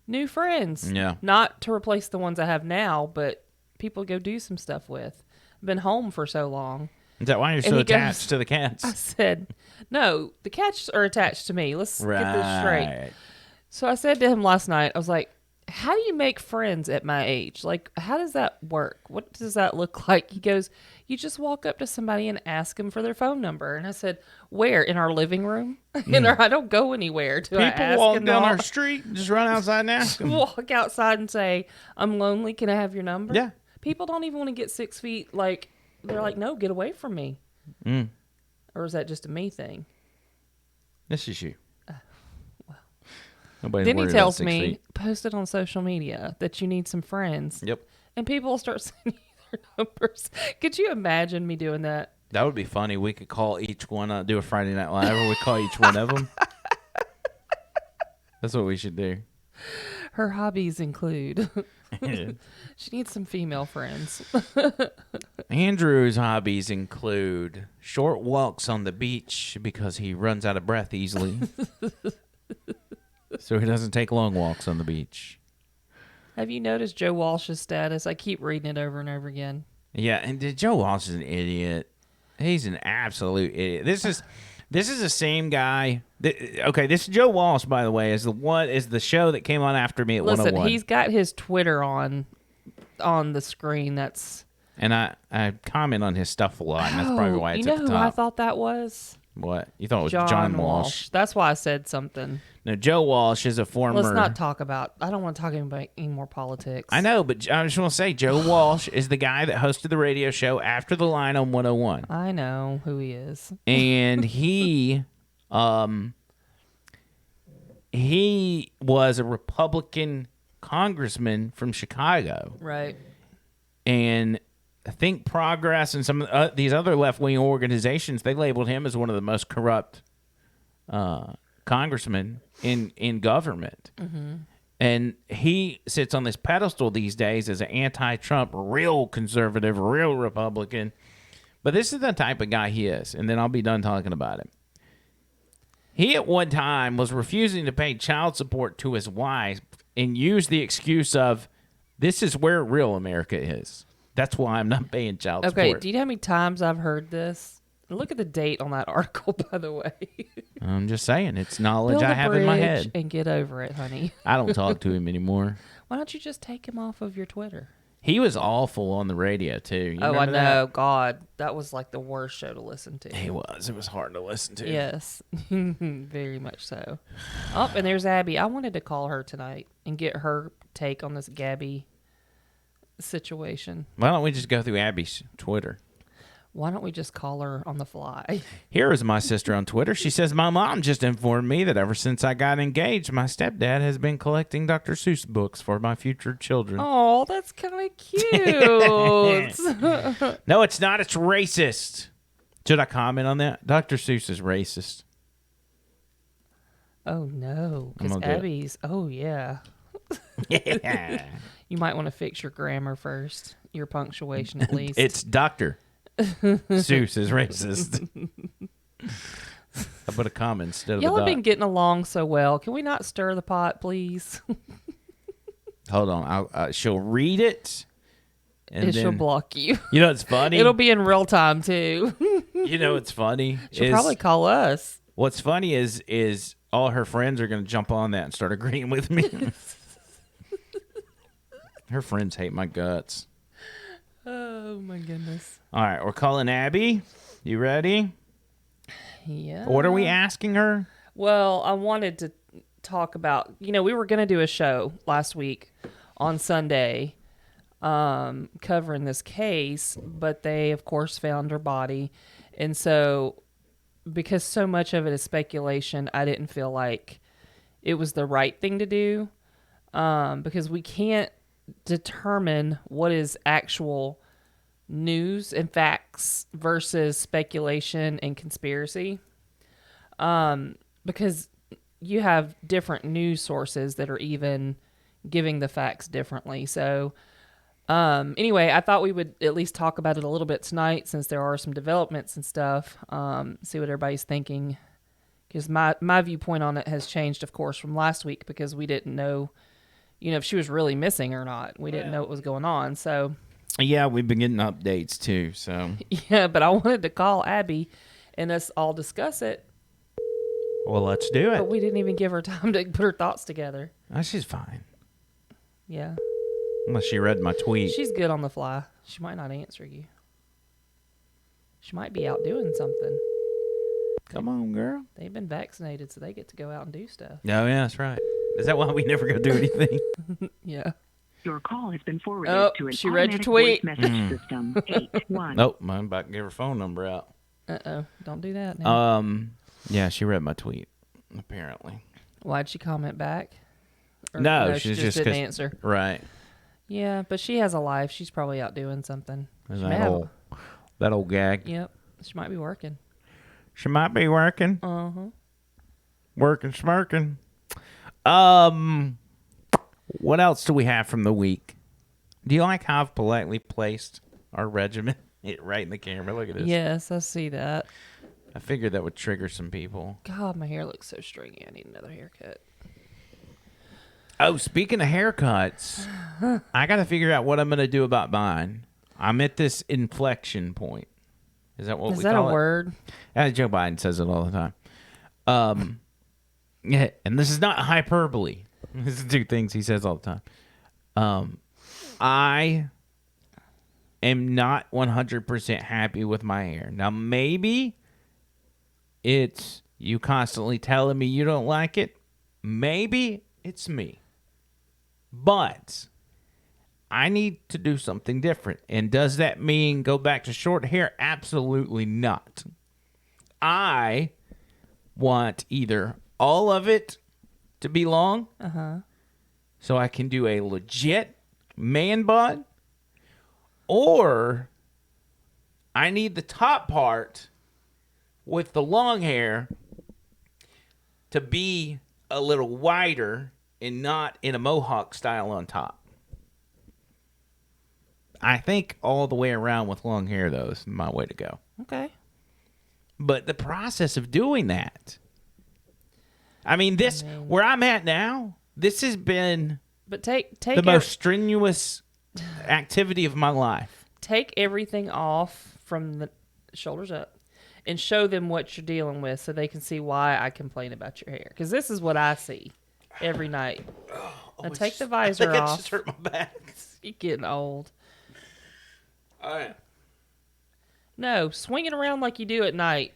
new friends. Yeah. Not to replace the ones I have now, but people to go do some stuff with. I've been home for so long. Is that why you're And so he goes- attached to the cats? I said, no, the cats are attached to me. Let's get this straight. So I said to him last night, I was like, how do you make friends at my age? Like, how does that work? What does that look like? He goes, you just walk up to somebody and ask them for their phone number. And I said, where? In our living room? I don't go anywhere. Do I People ask walk and down knock? our street, just run outside and ask them. Walk outside and say, I'm lonely. Can I have your number? Yeah. People don't even want to get 6 feet. Like, they're like, no, get away from me. Or is that just a me thing? This is you. Nobody's Then he worried about tells 6 me, feet. post it on social media that you need some friends. Yep. And people will start sending you their numbers. Could you imagine me doing that? That would be funny. We could call each one, do a Friday Night Live, where we call each one of them. That's what we should do. Her hobbies include she needs some female friends. Andrew's hobbies include short walks on the beach because he runs out of breath easily. so he doesn't take long walks on the beach. Have you noticed Joe Walsh's status? I keep reading it over and over again. Yeah, and Joe Walsh is an idiot. He's an absolute idiot. This is the same guy. Okay, this Joe Walsh, by the way, is the show that came on after me at Listen, 101. he's got his Twitter on the screen. And I comment on his stuff a lot, and that's probably why it's you know at the who top. I thought that was? What? You thought it was John Walsh? That's why I said something. No, Joe Walsh is a former... Let's not talk about... I don't want to talk about any more politics. I know, but I just want to say Joe Walsh is the guy that hosted the radio show After the Line on 101. I know who he is. And he was a Republican congressman from Chicago. Right. And I think Progress and some of these other left-wing organizations, they labeled him as one of the most corrupt congressmen in government. Mm-hmm. And he sits on this pedestal these days as an anti-Trump, real conservative, real Republican. But this is the type of guy he is, and then I'll be done talking about him. He at one time was refusing to pay child support to his wife and used the excuse of, this is where real America is. That's why I'm not paying child support. Okay, do you know how many times I've heard this? Look at the date on that article, by the way. I'm just saying, it's knowledge Build I a have in my bridge head. and get over it, honey. I don't talk to him anymore. Why don't you just take him off of your Twitter? He was awful on the radio, too. You Oh, I remember know. that? God, that was like the worst show to listen to. He was. It was hard to listen to. Yes, very much so. Oh, and there's Abby. I wanted to call her tonight and get her take on this Gabby situation. Why don't we just go through Abby's Twitter? Why don't we just call her on the fly? Here is my sister on Twitter. She says, my mom just informed me that ever since I got engaged, my stepdad has been collecting Dr. Seuss books for my future children. Oh, that's kind of cute. No, it's not. It's racist. Should I comment on that? Dr. Seuss is racist. Oh, no. I'm Because gonna do it. Abby's, oh, yeah. Yeah. You might want to fix your grammar first, your punctuation at least. It's Dr. Seuss is racist. I put a comma instead of Y'all a have dot. been getting along so well. Can we not stir the pot, please? Hold on. She'll read it. And She'll then, block you. You know what's funny? It'll be in real time, too. You know what's funny? She'll probably call us. What's funny is all her friends are going to jump on that and start agreeing with me. Her friends hate my guts. Oh, my goodness. All right, we're calling Abby. You ready? Yeah. What are we asking her? Well, I wanted to talk about, we were going to do a show last week on Sunday covering this case, but they, of course, found her body. And so, because so much of it is speculation, I didn't feel like it was the right thing to do because we can't determine what is actual news and facts versus speculation and conspiracy. Because you have different news sources that are even giving the facts differently. So, anyway, I thought we would at least talk about it a little bit tonight since there are some developments and stuff. See what everybody's thinking. Because my viewpoint on it has changed, of course, from last week because we didn't know, if she was really missing or not. We didn't know what was going on. So, Yeah, we've been getting updates too. So yeah, but I wanted to call Abby and us all discuss it. well, let's do But it. we didn't even give her time to put her thoughts together. Oh, she's fine. Yeah. Unless she read my tweet. She's good on the fly. She might not answer you. She might be out doing something. Come on, girl. They've been vaccinated, so they get to go out and do stuff. Oh, yeah, that's right. Is that why we never go do anything? Yeah. Your call has been forwarded Oh, to an she read your automatic tweet. voice message system. 81. Nope, I'm about to give her phone number out. Uh-oh. Don't do that now. Yeah, she read my tweet, apparently. Why'd she comment back? Or, No, she she's just just didn't answer. Right. Yeah, but she has a life. She's probably out doing something. She may That have- old gag. Yep. She might be working. She might be working. Uh-huh. Working, smirking. What else do we have from the week? Do you like how I've politely placed our regimen right in the camera? Look at this. Yes, I see that. I figured that would trigger some people. God, my hair looks so stringy. I need another haircut. Oh, speaking of haircuts, I got to figure out what I'm going to do about mine. I'm at this inflection point. Is that what Is we that call a it? word? Joe Biden says it all the time. Yeah, and this is not hyperbole. This is two things he says all the time. I am not 100% happy with my hair. Now, maybe it's you constantly telling me you don't like it. Maybe it's me. But I need to do something different. And does that mean go back to short hair? Absolutely not. I want either all of it to be long, so I can do a legit man bun, or I need the top part with the long hair to be a little wider and not in a mohawk style on top. I think all the way around with long hair, though, is my way to go. Okay. But the process of doing that, I mean, where I'm at now, this has been But take the most strenuous activity of my life. take everything off from the shoulders up and show them what you're dealing with so they can see why I complain about your hair. Because this is what I see every night. Now take the visor I think off. I just hurt my back. You're getting old. All right. No, swing it around like you do at night.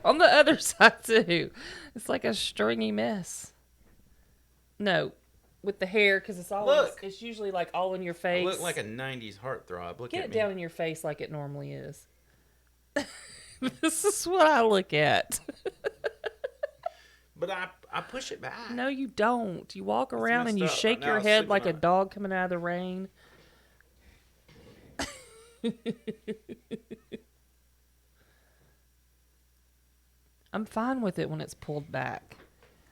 On the other side, too. It's like a stringy mess. No, with the hair, because it's all Look. it's usually like all in your I face. look like a 90s heartthrob. Look Get at it me. down in your face like it normally is. This is what I look at. But I push it back. No, you don't. You walk around and you messed up. shake Now your it's head sleeping like a on it. dog coming out of the rain. I'm fine with it when it's pulled back.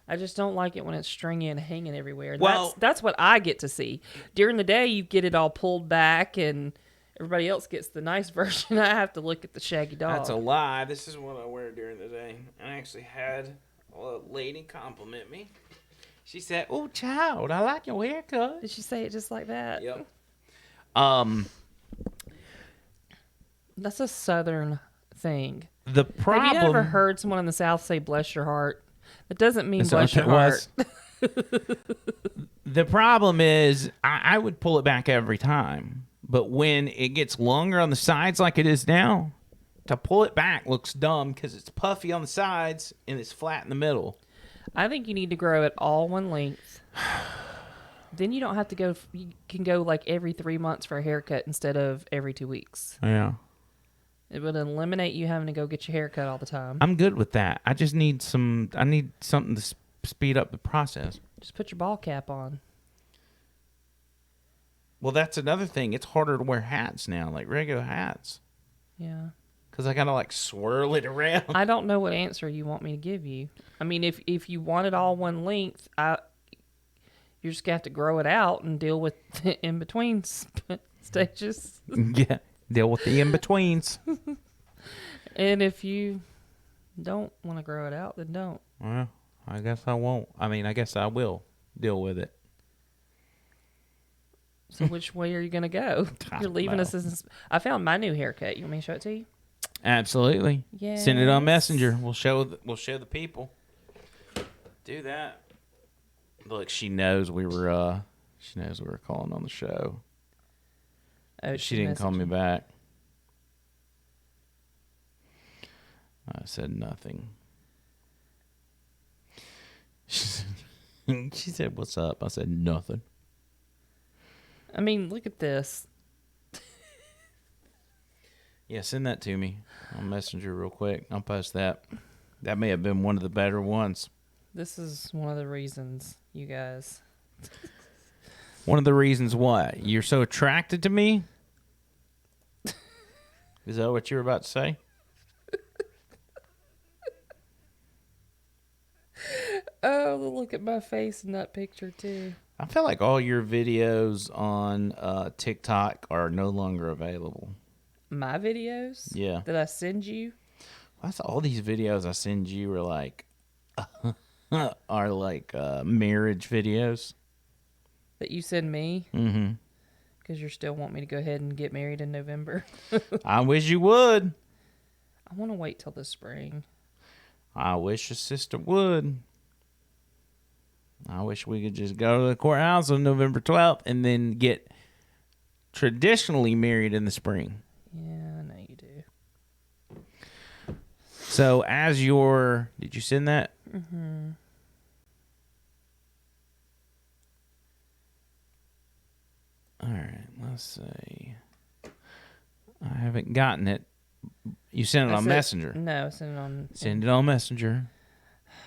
I just don't like it when it's stringy and hanging everywhere. And Well- that's what I get to see. During the day, you get it all pulled back, and everybody else gets the nice version. I have to look at the shaggy dog. That's a lie. This is what I wear during the day. I actually had a lady compliment me. She said, "Oh, child, I like your haircut." Did she say it just like that? Yep. That's a southern thing. The problem. Have you ever heard someone in the South say "bless your heart"? That doesn't mean That's bless what your it heart. was. The problem is, I would pull it back every time, but when it gets longer on the sides like it is now, to pull it back looks dumb because it's puffy on the sides and it's flat in the middle. I think you need to grow it all one length. Then you don't have to go. You can go like every 3 months for a haircut instead of every 2 weeks. Yeah. It would eliminate you having to go get your hair cut all the time. I'm good with that. I just need I need something to speed up the process. Just put your ball cap on. Well, that's another thing. It's harder to wear hats now, like regular hats, Yeah. because I gotta like swirl it around. I don't know what answer you want me to give you. I mean, if you want it all one length, you're just gonna have to grow it out and deal with the in between stages. Yeah, deal with the in betweens. And if you don't want to grow it out, then don't. Well, I guess I won't. I mean, I guess I will deal with it. So which way are you gonna go? I You're leaving don't us as. I found my new haircut. You want me to show it to you? Absolutely. Send it on Yes. Messenger. We'll show the people. Do that. Look, she knows we were calling on the show. Oh, She didn't call me messaged back. I said nothing. She said, "What's up?" I said, "Nothing." I mean, look at this. Yeah, send that to me on Messenger real quick. I'll post that. That may have been one of the better ones. This is one of the reasons, you guys. One of the reasons what? You're so attracted to me? Is that what you were about to say? Oh, look at my face in that picture too. I feel like all your videos on TikTok are no longer available. My videos? Yeah. That I send you? That's all these videos I send you are like are like marriage videos. That you send me? Mm-hmm. Because you still want me to go ahead and get married in November. I wish you would. I want to wait till the spring. I wish your sister would. I wish we could just go to the courthouse on November 12th and then get traditionally married in the spring. Yeah, I know you do. So as your... Did you send that? Mm-hmm. All right, let's see. I haven't gotten it. You sent it on Messenger. No, I sent it on... Send it on Messenger.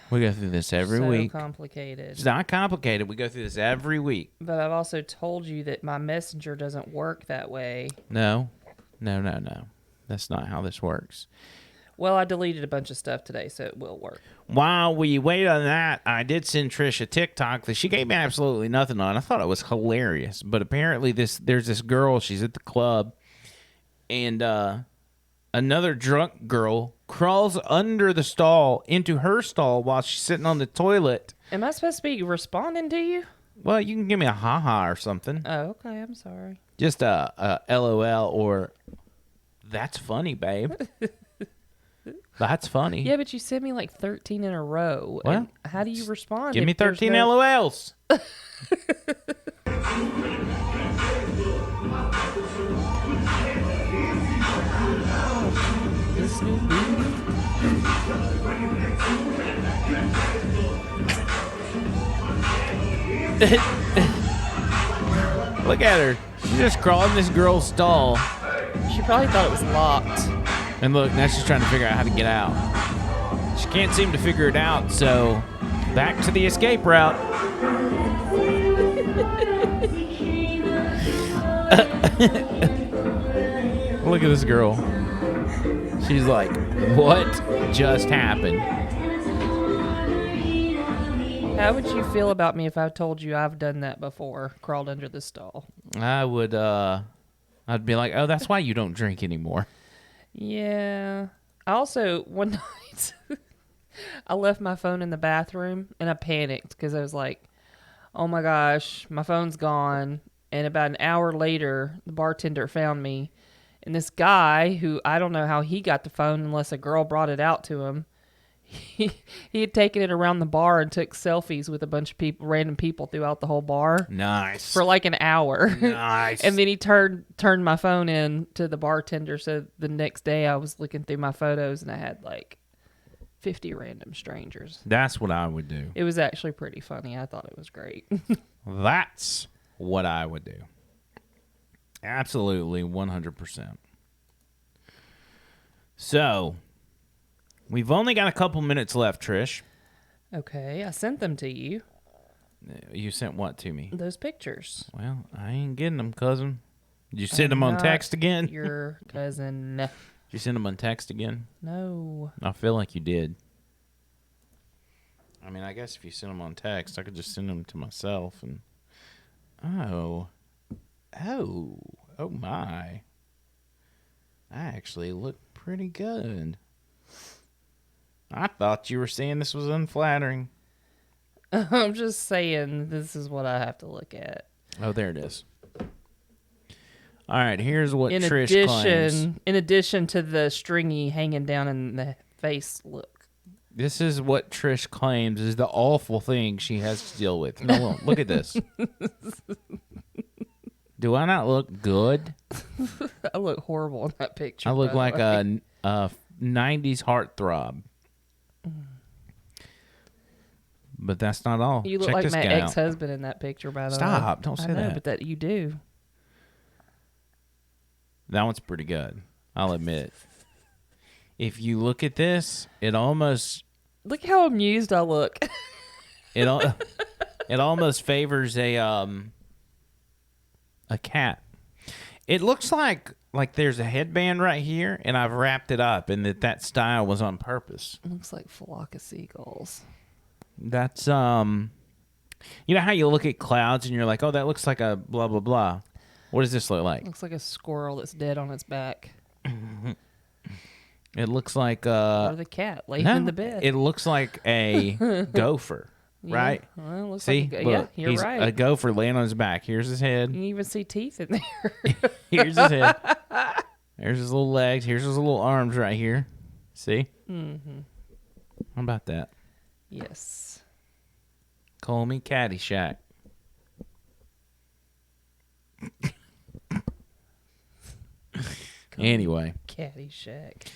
We go through this every week. So complicated. It's not complicated. We go through this every week. But I've also told you that my Messenger doesn't work that way. No. That's not how this works. Well, I deleted a bunch of stuff today, so it will work. While we wait on that, I did send Trish a TikTok that she gave me absolutely nothing on. I thought it was hilarious. But apparently there's this girl, she's at the club, and another drunk girl crawls under the stall into her stall while she's sitting on the toilet. Am I supposed to be responding to you? Well, you can give me a ha-ha or something. Oh, okay. I'm sorry. Just a LOL or that's funny, babe. That's funny. Yeah, but you sent me like 13 in a row. Well, how do you respond? Give me if there's 13 no... LOLs. Look at her. She's just crawling this girl's stall. She probably thought it was locked. And look, now she's trying to figure out how to get out. She can't seem to figure it out, so back to the escape route. Look at this girl. She's like, what just happened? How would you feel about me if I told you I've done that before, crawled under the stall? I would, I'd be like, oh, that's why you don't drink anymore. Yeah. I also, one night, I left my phone in the bathroom, and I panicked because I was like, oh my gosh, my phone's gone. And about an hour later, the bartender found me. And this guy, who I don't know how he got the phone unless a girl brought it out to him, he had taken it around the bar and took selfies with a bunch of people, random people throughout the whole bar. Nice. For like an hour. Nice. And then he turned my phone in to the bartender. So the next day I was looking through my photos and I had like 50 random strangers. That's what I would do. It was actually pretty funny. I thought it was great. That's what I would do. Absolutely, 100%. So, we've only got a couple minutes left, Trish. Okay, I sent them to you. You sent what to me? Those pictures. Well, I ain't getting them, cousin. Did you send them on text again? Your cousin. Did you send them on text again? No. I feel like you did. I mean, I guess if you send them on text, I could just send them to myself and... Oh my. I actually look pretty good. I thought you were saying this was unflattering. I'm just saying this is what I have to look at. Oh, there it is. All right, here's what Trish claims. In addition to the stringy hanging down in the face look. This is what Trish claims is the awful thing she has to deal with. No, look at this. Do I not look good? I look horrible in that picture. I look like a 90s heartthrob. But that's not all. You look Check like this my guy out. ex-husband in that picture, by the way. Stop. Don't say I know, that. but that you do. That one's pretty good. I'll admit. If you look at this, it almost... Look how amused I look. It almost favors a cat. It looks like there's a headband right here, and I've wrapped it up, and that style was on purpose. It looks like a flock of seagulls. That's you know how you look at clouds and you're like, oh, that looks like a blah blah blah. What does this look like? Looks like a squirrel that's dead on its back. It looks like Or the cat laying in the bed. It looks like a gopher, Yeah, right? well, it looks See, like yeah, look, you're he's right. a gopher laying on his back. Here's his head. You can even see teeth in there. Here's his head. There's his little legs. Here's his little arms right here. See? Mm-hmm. How about that? Yes. Call me Caddyshack. Anyway, Caddyshack.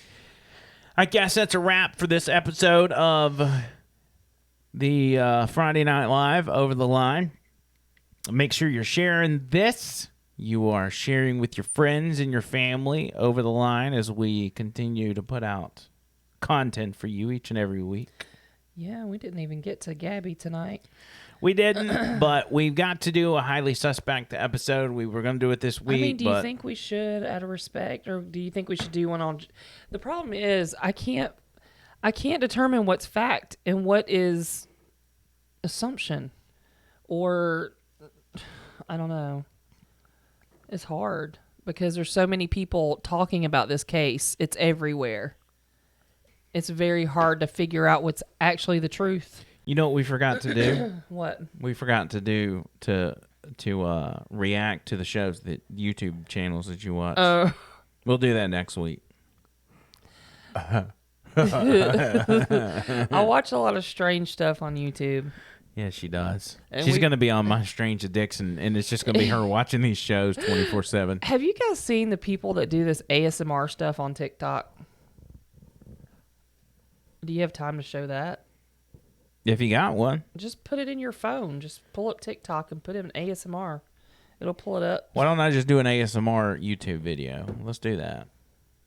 I guess that's a wrap for this episode of the Friday Night Live Over the Line. Make sure you're sharing this. You are sharing with your friends and your family over the line as we continue to put out content for you each and every week. Yeah, we didn't even get to Gabby tonight. We didn't, but we've got to do a highly suspect episode. We were going to do it this week. I mean, do you think we should, out of respect, or do you think we should do one on? The problem is, I can't determine what's fact and what is assumption, or I don't know. It's hard because there's so many people talking about this case. It's everywhere. It's very hard to figure out what's actually the truth. You know what we forgot to do? What? We forgot to do to react to the shows, the YouTube channels that you watch. We'll do that next week. I watch a lot of strange stuff on YouTube. Yeah, she does. And She's going to be on My Strange Addiction, and it's just going to be her watching these shows 24/7. Have you guys seen the people that do this ASMR stuff on TikTok? Do you have time to show that? If you got one. Just put it in your phone. Just pull up TikTok and put in ASMR. It'll pull it up. Why don't I just do an ASMR YouTube video? Let's do that.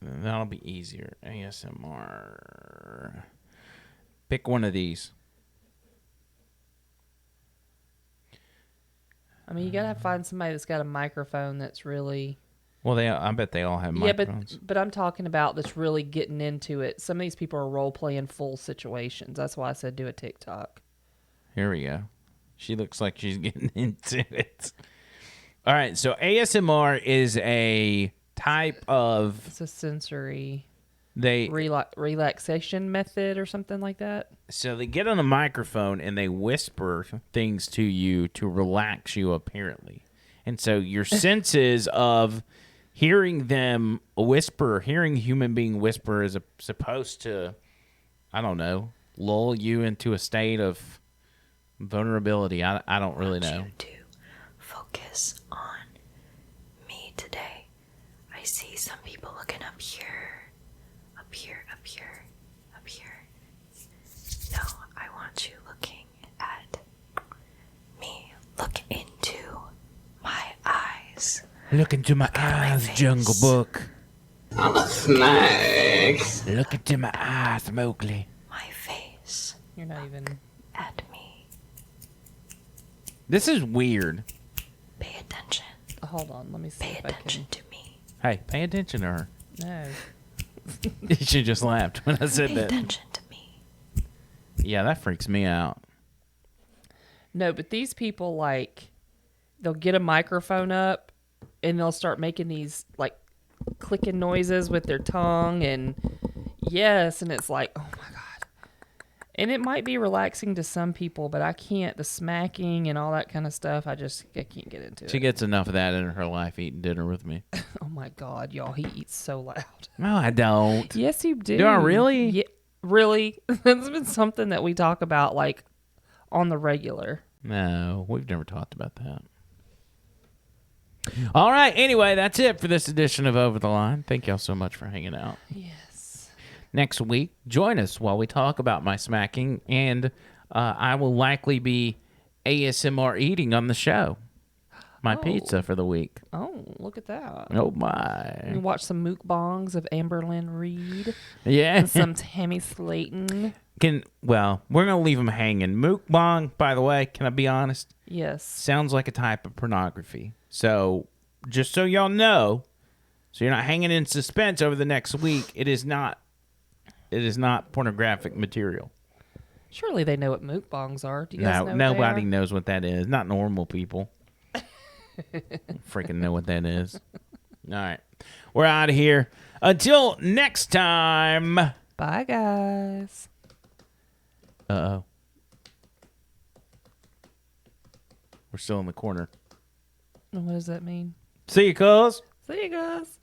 That'll be easier. ASMR. Pick one of these. I mean, you gotta find somebody that's got a microphone that's really. Well, I bet they all have microphones. Yeah, but I'm talking about that's really getting into it. Some of these people are role playing full situations. That's why I said do a TikTok. Here we go. She looks like she's getting into it. All right, so ASMR is a type of It's a sensory they relaxation method or something like that. so they get on a microphone and they whisper things to you to relax you apparently. And so your senses of hearing them whisper, hearing a human being whisper is supposed to, I don't know, lull you into a state of vulnerability. I don't really know. To focus on me today. I see some people looking up here. Up here, up here, up here. No, I want you looking at me. Look into my eyes. Look into my eyes, Jungle Book. I'm a snack. Look into my eyes, Mowgli. My face. You're not even. At me. This is weird. Pay attention. Hold on, let me see. Pay if attention to me. Hey, pay attention to her. No. She just laughed when I said Pay that. attention to me. Yeah, that freaks me out. No, but these people, like, they'll get a microphone up and they'll start making these, like, clicking noises with their tongue. And yes, and it's like, oh my God. And it might be relaxing to some people, but I can't. The smacking and all that kind of stuff, I can't get into She it. gets enough of that in her life eating dinner with me. Oh my God, y'all, he eats so loud. No, I don't. Yes, you do. Do I really? Yeah, really. That's been something that we talk about, like, on the regular. No, we've never talked about that. All right. Anyway, that's it for this edition of Over the Line. Thank y'all so much for hanging out. Yes. Next week, join us while we talk about my smacking, and I will likely be ASMR eating on the show. My pizza for the week. Oh, look at that. Oh, my. You watch some mukbangs of Amberlyn Reed Yeah. and some Tammy Slayton. Well, we're going to leave them hanging. Mukbang, by the way, can I be honest? Yes. Sounds like a type of pornography. So, just so y'all know, so you're not hanging in suspense over the next week, it is not pornographic material. Surely they know what mukbangs are. Do you guys know what nobody they are? knows what that is. Not normal people. Freaking know what that is. All right. We're out of here. Until next time. Bye, guys. Uh-oh. We're still in the corner. What does that mean? See you, cuz. See you guys.